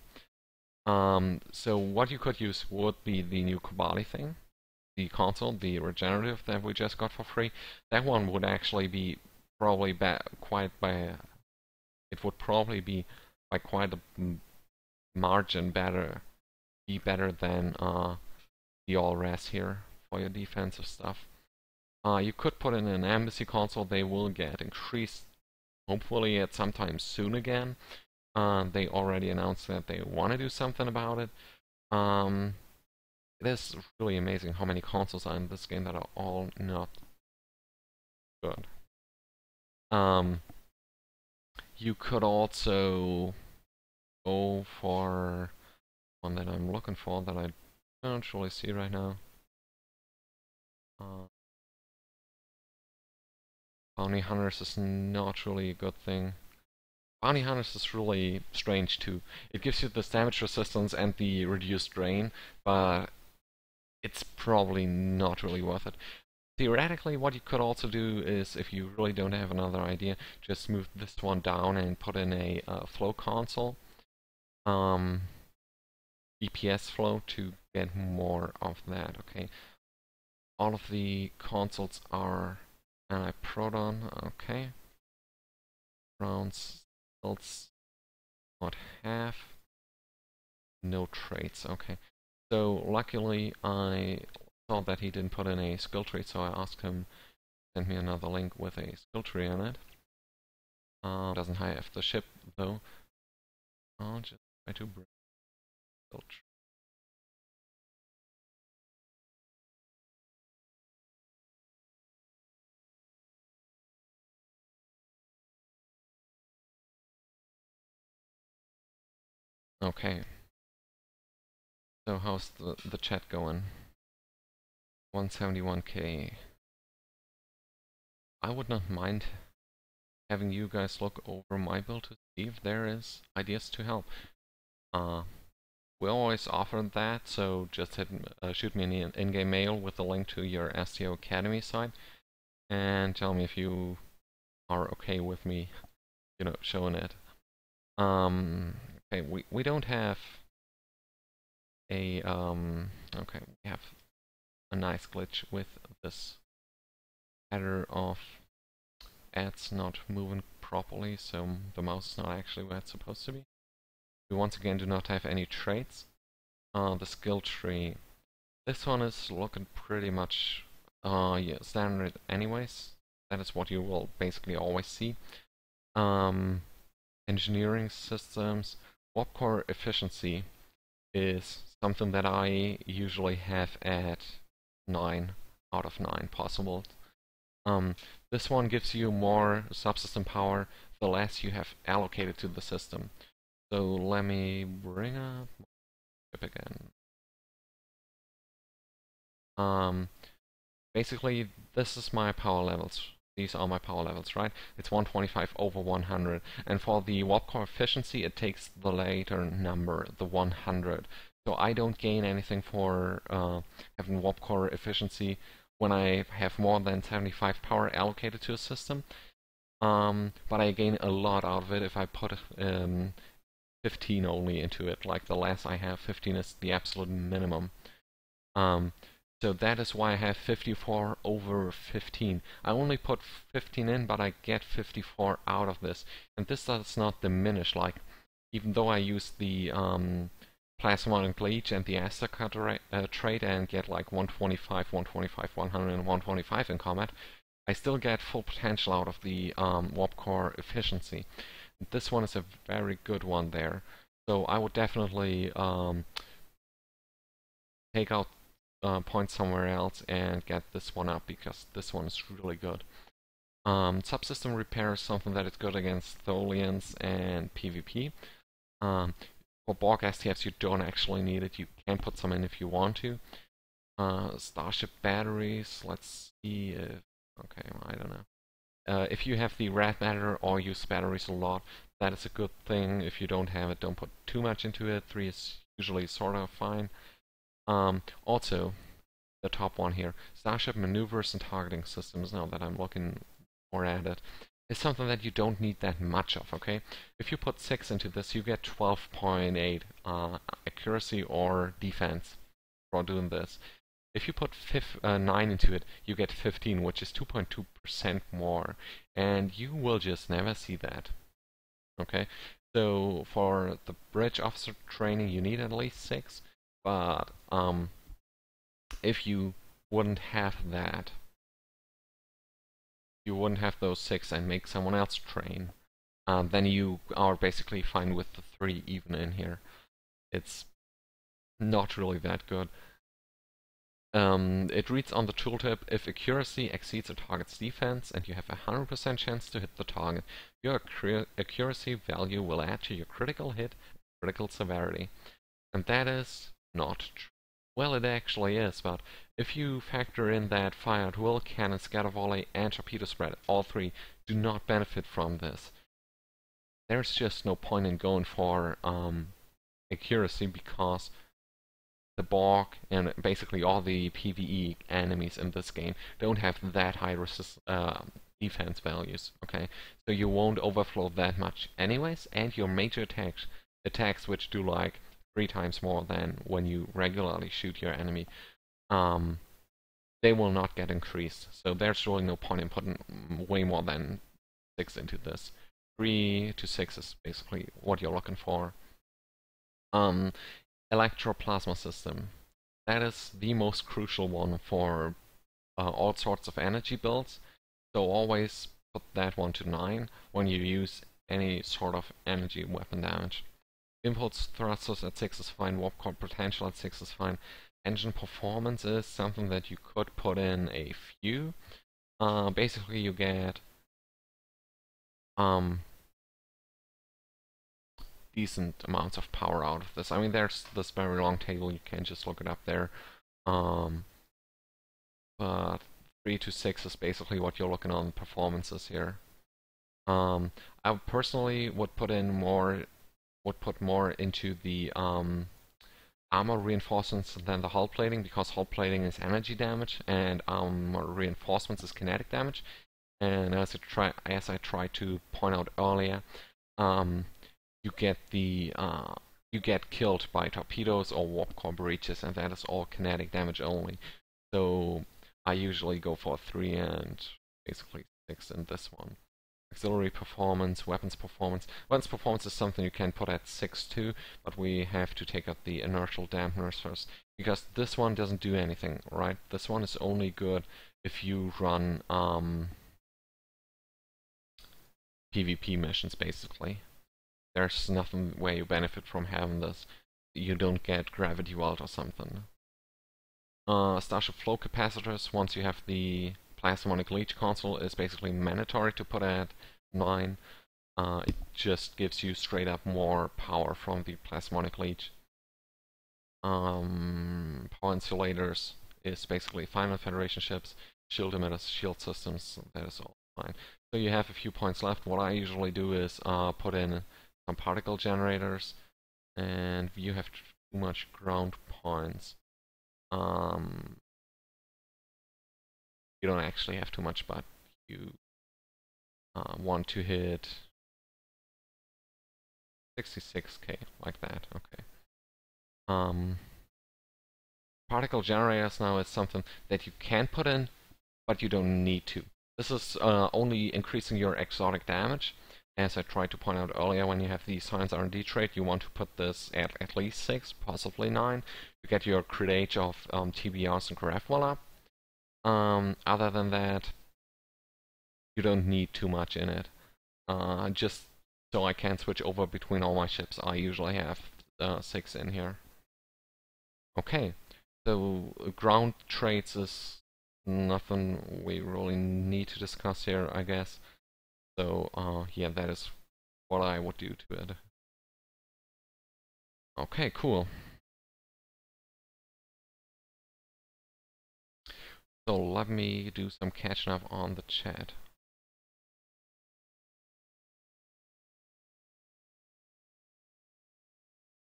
So what you could use would be the new Kobali thing, the console, the regenerative that we just got for free. That one would actually be probably it would probably be by quite a margin better than the all-res here for your defensive stuff. You could put in an embassy console. They will get increased, hopefully at some time soon again. They already announced that they want to do something about it. It is really amazing how many consoles are in this game that are all not good. You could also go for one that I'm looking for that I don't really see right now. Bounty Hunters is not really a good thing. Bounty Hunters is really strange too. It gives you this damage resistance and the reduced drain, but it's probably not really worth it. Theoretically, what you could also do is, if you really don't have another idea, just move this one down and put in a flow console. EPS flow to get more of that, okay? All of the consoles are Proton, okay. Rounds, not have. No traits, okay. So luckily I saw that he didn't put in a skill trait, so I asked him to send me another link with a skill tree on it. Doesn't have the ship though. I'll just try to bring skill tree. Okay. So how's the chat going? 171k. I would not mind having you guys look over my build to see if there is ideas to help. We always offer that, so just shoot me an in-game mail with a link to your RyanSTO Academy site and tell me if you are okay with me, showing it. Okay, we don't have a okay, we have a nice glitch with this header of ads not moving properly, so the mouse is not actually where it's supposed to be. We once again do not have any traits. The skill tree, this one is looking pretty much yeah, standard anyways. That is what you will basically always see. Engineering systems, warp core efficiency is something that I usually have at 9 out of 9 possible. This one gives you more subsystem power the less you have allocated to the system. So let me bring up my ship again. Basically, this is my power levels. These are my power levels, right? It's 125 over 100. And for the warp core efficiency, it takes the later number, the 100. So I don't gain anything for having warp core efficiency when I have more than 75 power allocated to a system. But I gain a lot out of it if I put 15 only into it. Like the less I have, 15 is the absolute minimum. So that is why I have 54 over 15. I only put 15 in, but I get 54 out of this. And this does not diminish, like, even though I use the Plasmonic Bleach and the Aster Cut trait and get like 125, 125, 100, and 125 in combat, I still get full potential out of the warp core efficiency. This one is a very good one there. So I would definitely take out points somewhere else and get this one up, because this one is really good. Subsystem repair is something that is good against Tholians and PvP. For Borg STFs you don't actually need it, you can put some in if you want to. Starship batteries, let's see if... okay, well, I don't know. If you have the red matter or use batteries a lot, that is a good thing. If you don't have it, don't put too much into it. 3 is usually sort of fine. Also, the top one here, Starship maneuvers and targeting systems, now that I'm looking more at it, is something that you don't need that much of, okay? If you put 6 into this, you get 12.8 accuracy or defense for doing this. If you put 9 into it, you get 15, which is 2.2% more, and you will just never see that, okay? So for the bridge officer training, you need at least 6, but if you wouldn't have that, you wouldn't have those 6 and make someone else train, then you are basically fine with the 3 even in here. It's not really that good. It reads on the tooltip, if accuracy exceeds a target's defense and you have a 100% chance to hit the target, your accuracy value will add to your critical hit, critical severity. And that is not true. Well, it actually is, but if you factor in that fire at will, cannon, scatter volley, and torpedo spread, all 3 do not benefit from this. There's just no point in going for accuracy, because the Borg and basically all the PvE enemies in this game don't have that high defense values, okay? So you won't overflow that much anyways, and your major attacks which do like 3 times more than when you regularly shoot your enemy, they will not get increased. So there's really no point in putting way more than 6 into this. 3 to 6 is basically what you're looking for. Electroplasma system. That is the most crucial one for all sorts of energy builds. So always put that one to 9 when you use any sort of energy weapon damage. Impulse thrusters at 6 is fine, warp core potential at 6 is fine. Engine performance is something that you could put in a few. Basically you get decent amounts of power out of this. I mean, there's this very long table, you can just look it up there. But 3 to 6 is basically what you're looking on performances here. I personally would put more into the armor reinforcements than the hull plating, because hull plating is energy damage and armor reinforcements is kinetic damage. And as I tried to point out earlier, you get killed by torpedoes or warp core breaches, and that is all kinetic damage only. So I usually go for 3 and basically 6 in this one. Auxiliary performance, weapons performance. Weapons performance is something you can put at 6 too, but we have to take out the inertial dampeners first, because this one doesn't do anything, right? This one is only good if you run PvP missions, basically. There's nothing where you benefit from having this. You don't get gravity weld or something. Starship flow capacitors, once you have the plasmonic leech console, is basically mandatory to put at 9. It just gives you straight up more power from the plasmonic leech. Power insulators is basically Final Federation ships, shield emitters, shield systems, that is all fine. So you have a few points left. What I usually do is put in some particle generators, and you have too much ground points. You don't actually have too much, but you want to hit 66k, like that, okay. Particle generators now is something that you can put in, but you don't need to. This is only increasing your exotic damage. As I tried to point out earlier, when you have the Science R&D trait, you want to put this at least 6, possibly 9, to get your crit age of TBRs and Graph up. Other than that, you don't need too much in it. Just so I can switch over between all my ships, I usually have 6 in here. Okay, so ground traits is nothing we really need to discuss here, I guess. So yeah, that is what I would do to it. Okay, cool. So let me do some catching up on the chat.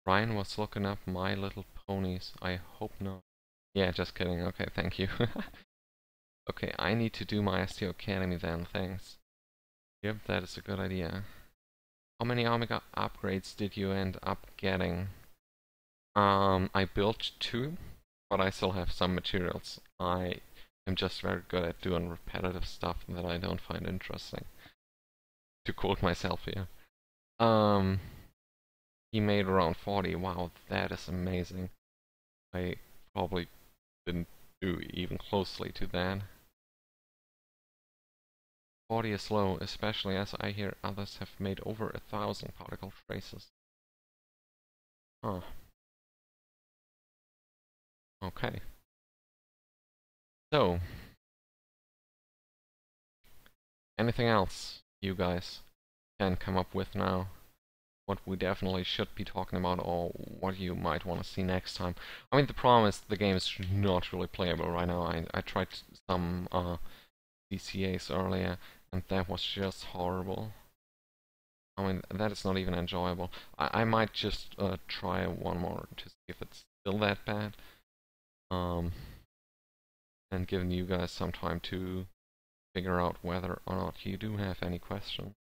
Ryan was looking up My Little Ponies. I hope not. Yeah, just kidding. Okay, thank you. Okay, I need to do my STO Academy then, thanks. Yep, that is a good idea. How many Omega upgrades did you end up getting? I built 2, but I still have some materials. I am just very good at doing repetitive stuff that I don't find interesting. To quote myself here. He made around 40. Wow, that is amazing. I probably didn't do even closely to that. 40 is low, especially as I hear others have made over 1,000 particle traces. Huh. Okay. So, anything else you guys can come up with now? What we definitely should be talking about, or what you might want to see next time. I mean, the problem is the game is not really playable right now. I tried some DCAs earlier, and that was just horrible. I mean, that is not even enjoyable. I might just try one more to see if it's still that bad. And giving you guys some time to figure out whether or not you do have any questions.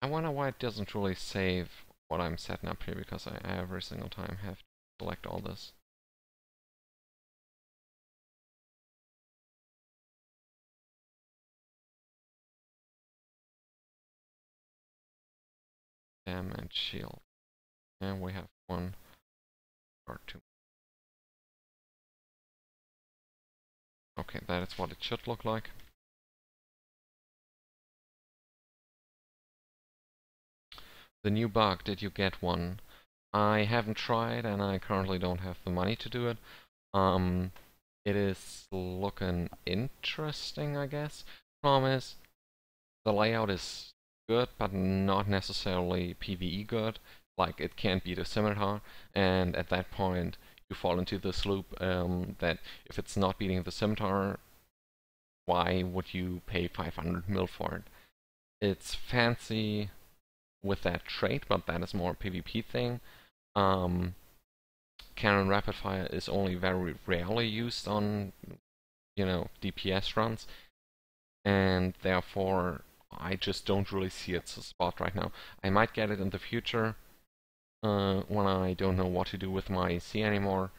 I wonder why it doesn't really save what I'm setting up here, because I every single time have to select all this. And shield. And we have 1 or 2. Okay, that is what it should look like. The new bug, did you get one? I haven't tried, and I currently don't have the money to do it. It is looking interesting, I guess. Problem is, the layout is good, but not necessarily PvE good. Like, it can't beat a scimitar, and at that point, you fall into this loop that if it's not beating the scimitar, why would you pay 500 mil for it? It's fancy with that trait, but that is more a PvP thing. Cannon Rapid Fire is only very rarely used on, DPS runs, and therefore I just don't really see its a spot right now. I might get it in the future when I don't know what to do with my C anymore,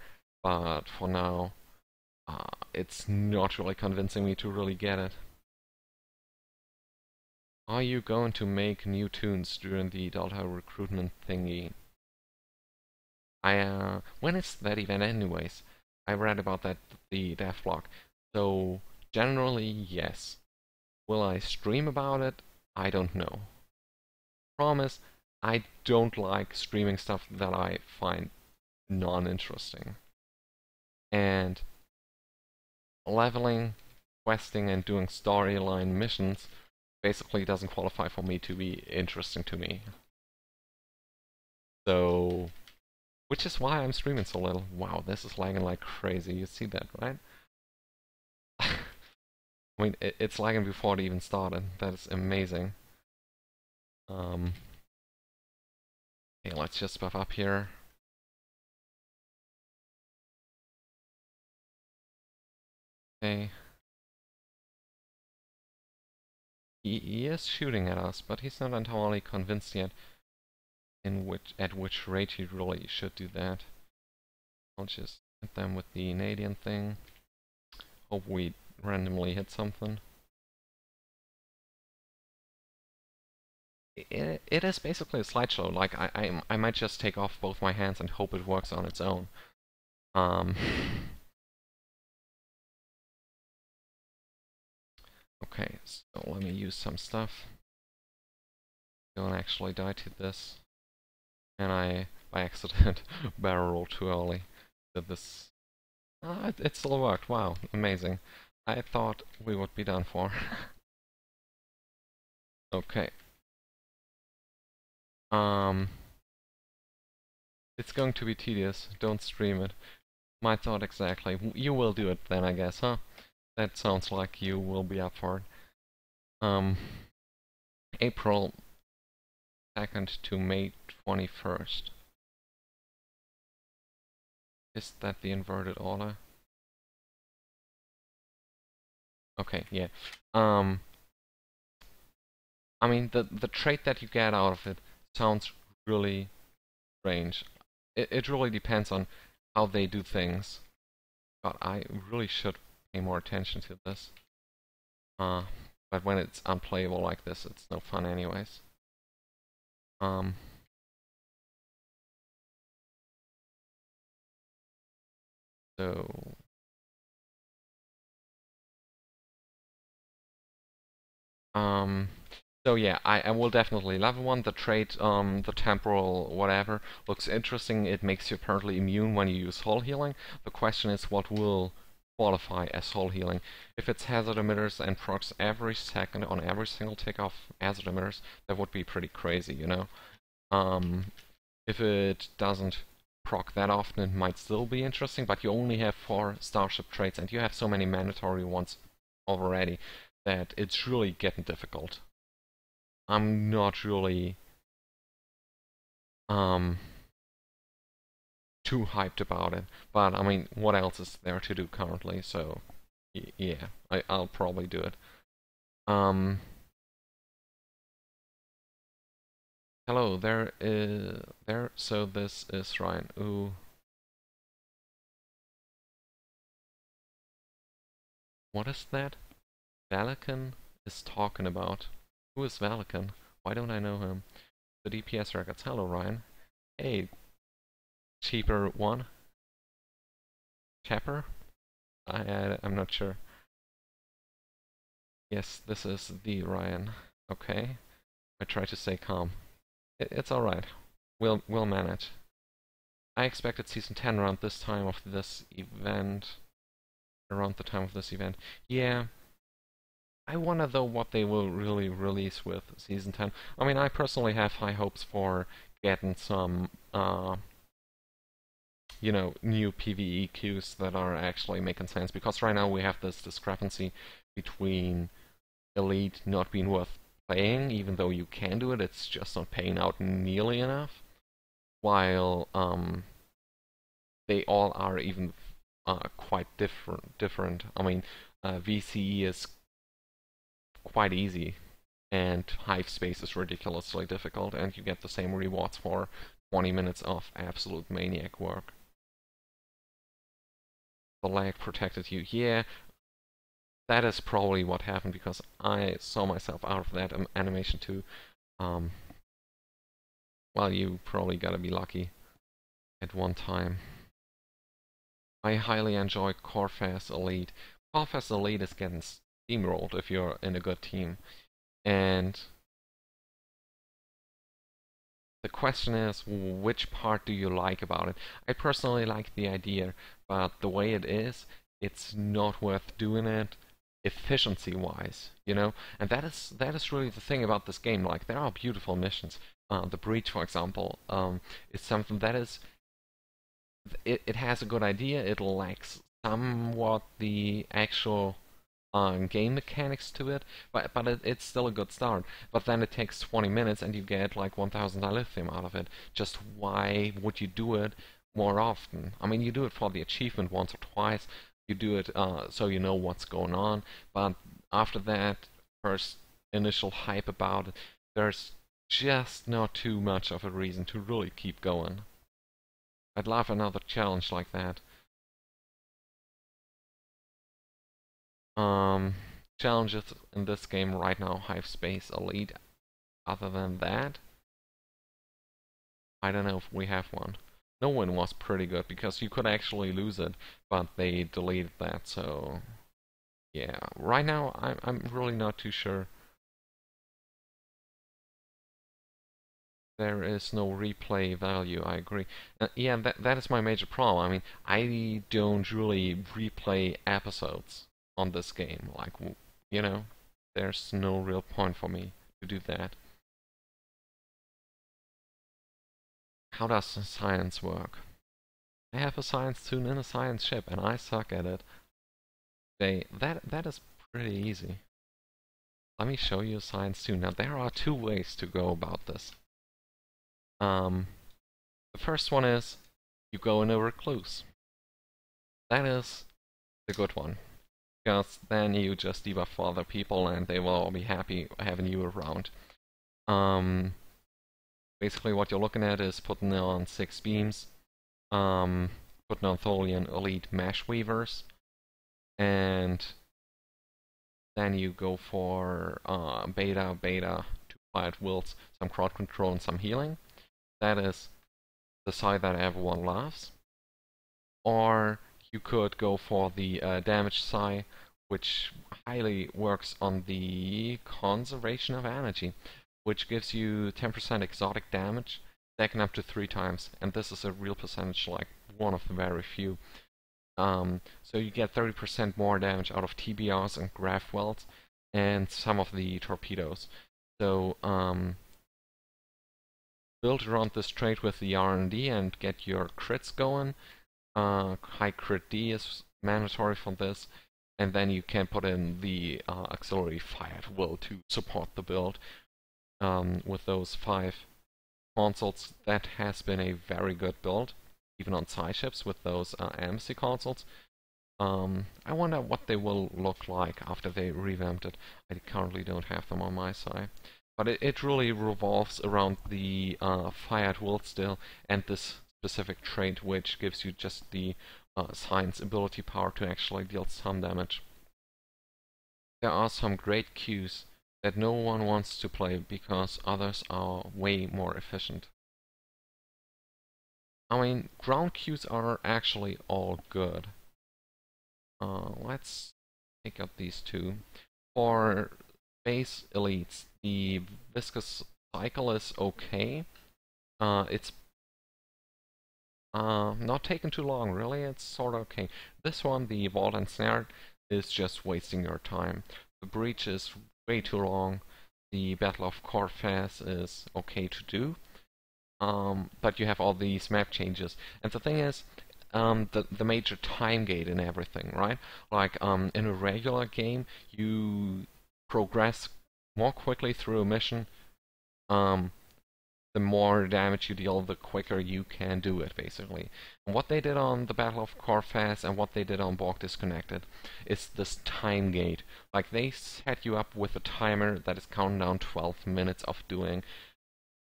but for now it's not really convincing me to really get it. Are you going to make new tunes during the Delta recruitment thingy? When is that event anyways? I read about that the dev blog. So generally yes. Will I stream about it? I don't know. Promise, I don't like streaming stuff that I find non-interesting. And leveling, questing, and doing storyline missions basically doesn't qualify for me to be interesting to me. So, which is why I'm streaming so little. Wow, this is lagging like crazy. You see that, right? I mean, it's lagging before it even started. That is amazing. Okay, let's just buff up here. Okay. He is shooting at us, but he's not entirely convinced yet at which rate he really should do that. I'll just hit them with the Canadian thing. Hope we randomly hit something. It is basically a slideshow. Like I might just take off both my hands and hope it works on its own. Um, okay, so let me use some stuff. Don't actually die to this. And I, by accident, barrel rolled too early. Did this... it still worked. Wow, amazing. I thought we would be done for. Okay. It's going to be tedious. Don't stream it. My thought exactly. You will do it then, I guess, huh? That sounds like you will be up for it. April 2nd to May 21st. Is that the inverted order? Okay, yeah. I mean, the trait that you get out of it sounds really strange. It really depends on how they do things. But I really should pay more attention to this. But when it's unplayable like this, it's no fun anyways. So... so yeah, I will definitely level one. The trait, the temporal whatever, looks interesting. It makes you apparently immune when you use hull healing. The question is what will qualify as hull healing. If it's hazard emitters and procs every second on every single tick of hazard emitters, that would be pretty crazy, you know? If it doesn't proc that often, it might still be interesting, but you only have 4 starship traits and you have so many mandatory ones already that it's really getting difficult. I'm not really too hyped about it, but I mean, what else is there to do currently? So yeah, I'll probably do it. Hello, so this is Ryan. Ooh. What is that? Valican is talking about. Who is Valican? Why don't I know him? The DPS records. Hello, Ryan. Hey, cheaper one. Chapper? I'm not sure. Yes, this is the Ryan. Okay. I try to stay calm. It's alright. We'll manage. I expected season 10 around this time of this event. Around the time of this event. Yeah. I wonder though what they will really release with season 10. I mean, I personally have high hopes for getting some, you know, new PvE queues that are actually making sense. Because right now we have this discrepancy between Elite not being worth playing, even though you can do it, it's just not paying out nearly enough. While they all are even quite different. I mean, VCE is quite easy, and Hive Space is ridiculously difficult, and you get the same rewards for 20 minutes of absolute maniac work. The lag protected you. Yeah, that is probably what happened because I saw myself out of that animation too. Well, you probably gotta be lucky at one time. I highly enjoy Corefast Elite. Corefast Elite is getting steamrolled if you're in a good team. And the question is, which part do you like about it? I personally like the idea, but the way it is, it's not worth doing it efficiency-wise, you know? And that is really the thing about this game. Like, there are beautiful missions. The Breach, for example, is something that is... It has a good idea, it lacks somewhat the actual game mechanics to it, but it's still a good start. But then it takes 20 minutes and you get like 1000 dilithium out of it. Just why would you do it more often? I mean, you do it for the achievement once or twice, you do it so you know what's going on, but after that first initial hype about it, there's just not too much of a reason to really keep going. I'd love another challenge like that. Challenges in this game right now, Hive Space Elite. Other than that, I don't know if we have one. No One was pretty good because you could actually lose it, but they deleted that. So yeah, right now I'm really not too sure. There is no replay value. I agree. Yeah, that is my major problem. I mean, I don't really replay episodes on this game. Like, you know, there's no real point for me to do that. How does science work? I have a science student in a science ship, and I suck at it. That is pretty easy. Let me show you a science student. Now, there are two ways to go about this. Um, the first one is you go in a recluse. That is the good one, because then you just debuff for other people, and they will all be happy having you around. Basically, what you're looking at is putting on 6 beams, putting on Tholian Elite Mesh Weavers, and then you go for beta, two quiet wills, some crowd control, and some healing. That is the side that everyone loves. Or you could go for the damage side, which highly works on the conservation of energy, which gives you 10% exotic damage, stacking up to 3 times. And this is a real percentage, like one of the very few. So you get 30% more damage out of TBRs and grav welds and some of the torpedoes. So build around this trait with the R&D and get your crits going. High crit D is mandatory for this, and then you can put in the auxiliary fire at will to support the build. With those 5 consoles, that has been a very good build, even on side ships with those embassy consoles. I wonder what they will look like after they revamped it. I currently don't have them on my side. But it really revolves around the fire at will still, and this specific trait which gives you just the science ability power to actually deal some damage. There are some great queues that no one wants to play because others are way more efficient. I mean, ground queues are actually all good. Let's pick up these two. For base elites, the viscous cycle is okay. It's not taking too long, really. It's sort of okay. This one, the vault and snare, is just wasting your time. The breach is way too long. The Battle of Corfaz is okay to do. But you have all these map changes. And the thing is, the major time gate in everything, right? Like in a regular game, you progress more quickly through a mission. The more damage you deal, the quicker you can do it, basically. And what they did on the Battle of Corfaz and what they did on Borg Disconnected is this time gate. Like, they set you up with a timer that is counting down 12 minutes of doing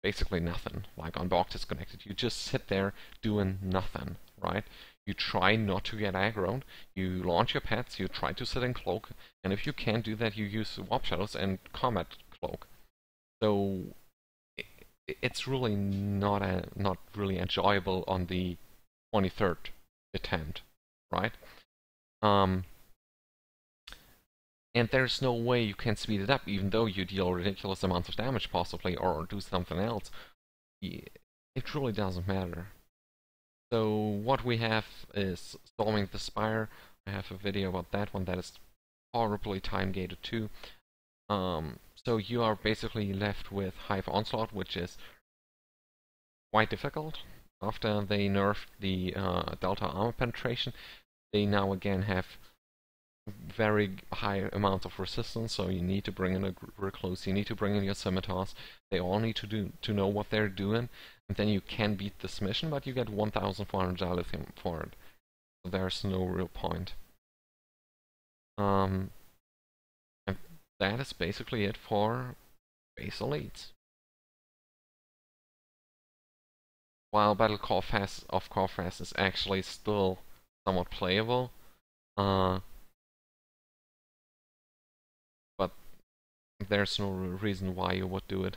basically nothing. Like on Borg Disconnected, you just sit there doing nothing, right? You try not to get aggroed, you launch your pets, you try to sit in cloak, and if you can't do that, you use warp shadows and combat cloak. So it's really not really enjoyable on the 23rd attempt, right? And there's no way you can speed it up, even though you deal ridiculous amounts of damage, possibly, or do something else. It really doesn't matter. So what we have is Storming the Spire. I have a video about that one that is horribly time-gated too. So you are basically left with Hive Onslaught, which is quite difficult. After they nerfed the Delta armor penetration, they now again have very high amounts of resistance, so you need to bring in a recluse, you need to bring in your scimitars. They all need to know what they're doing, and then you can beat this mission, but you get 1,400 dilithium for it. So there's no real point. And that is basically it for base elites. While Battle of Corfaz is actually still somewhat playable, but there's no reason why you would do it.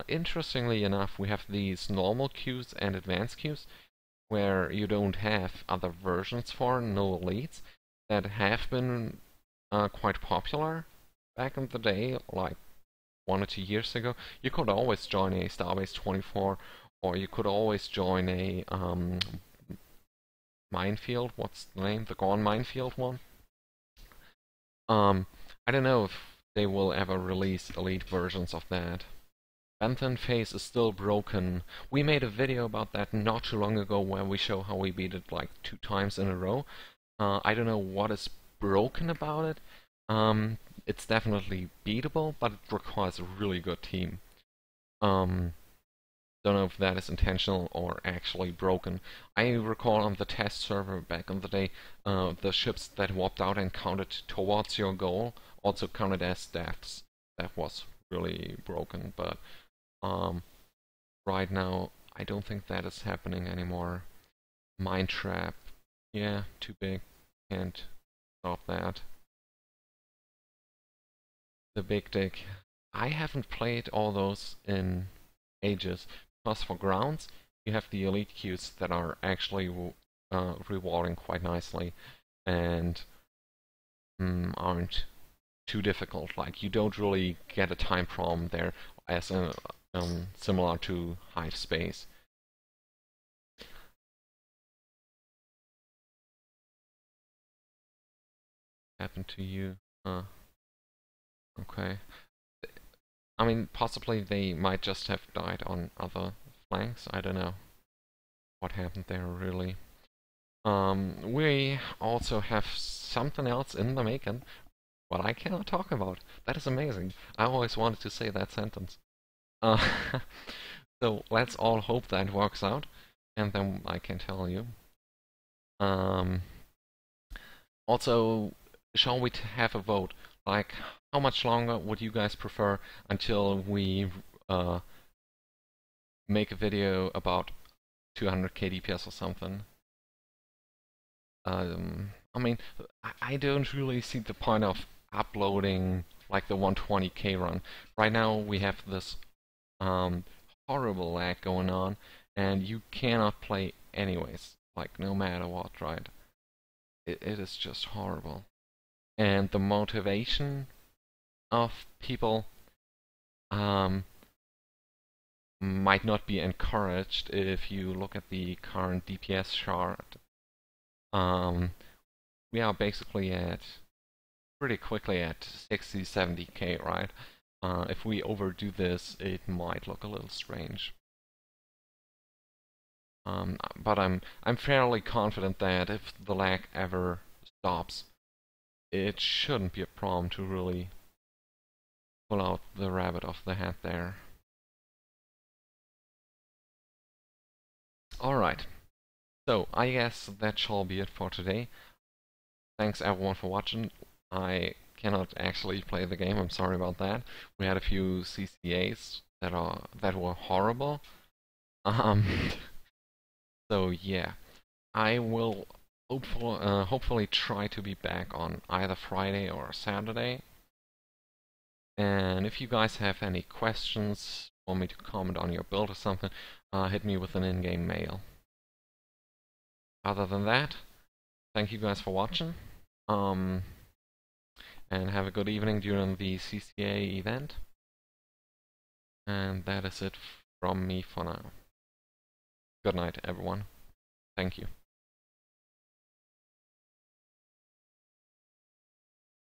Interestingly enough, we have these normal queues and advanced queues, where you don't have other versions for, no elites, that have been quite popular back in the day, like 1 or 2 years ago. You could always join a Starbase 24, or you could always join a minefield. What's the name? The Gone Minefield one. I don't know if they will ever release elite versions of that. Benton phase is still broken. We made a video about that not too long ago where we show how we beat it like 2 times in a row. I don't know what is broken about it. It's definitely beatable, but it requires a really good team. Don't know if that is intentional or actually broken. I recall on the test server back in the day, the ships that warped out and counted towards your goal also counted as deaths. That was really broken, but right now, I don't think that is happening anymore. Mine Trap, yeah, too big. Can't stop that. The Big Dick. I haven't played all those in ages. Because for grounds, you have the elite queues that are actually rewarding quite nicely and aren't too difficult. Like, you don't really get a time problem there as a similar to Hive Space. Happened to you? Okay. I mean, possibly they might just have died on other flanks. I don't know what happened there really. We also have something else in the making, but I cannot talk about. That is amazing. I always wanted to say that sentence. So let's all hope that works out, and then I can tell you. Also, shall we have a vote? Like, how much longer would you guys prefer until we make a video about 200k DPS or something? I mean, I don't really see the point of uploading like the 120k run. Right now we have this horrible lag going on, and you cannot play anyways, like no matter what, right? It is just horrible. And the motivation of people might not be encouraged if you look at the current DPS chart. We are basically at pretty quickly at 60-70k, right? If we overdo this, it might look a little strange. But I'm fairly confident that if the lag ever stops, it shouldn't be a problem to really pull out the rabbit off the hat there. Alright, so I guess that shall be it for today. Thanks everyone for watching. I cannot actually play the game, I'm sorry about that. We had a few CCAs that were horrible. So yeah, I will hopefully try to be back on either Friday or Saturday. And if you guys have any questions, want me to comment on your build or something, hit me with an in-game mail. Other than that, thank you guys for watching, and have a good evening during the CCA event. And that is it from me for now. Good night, everyone. Thank you.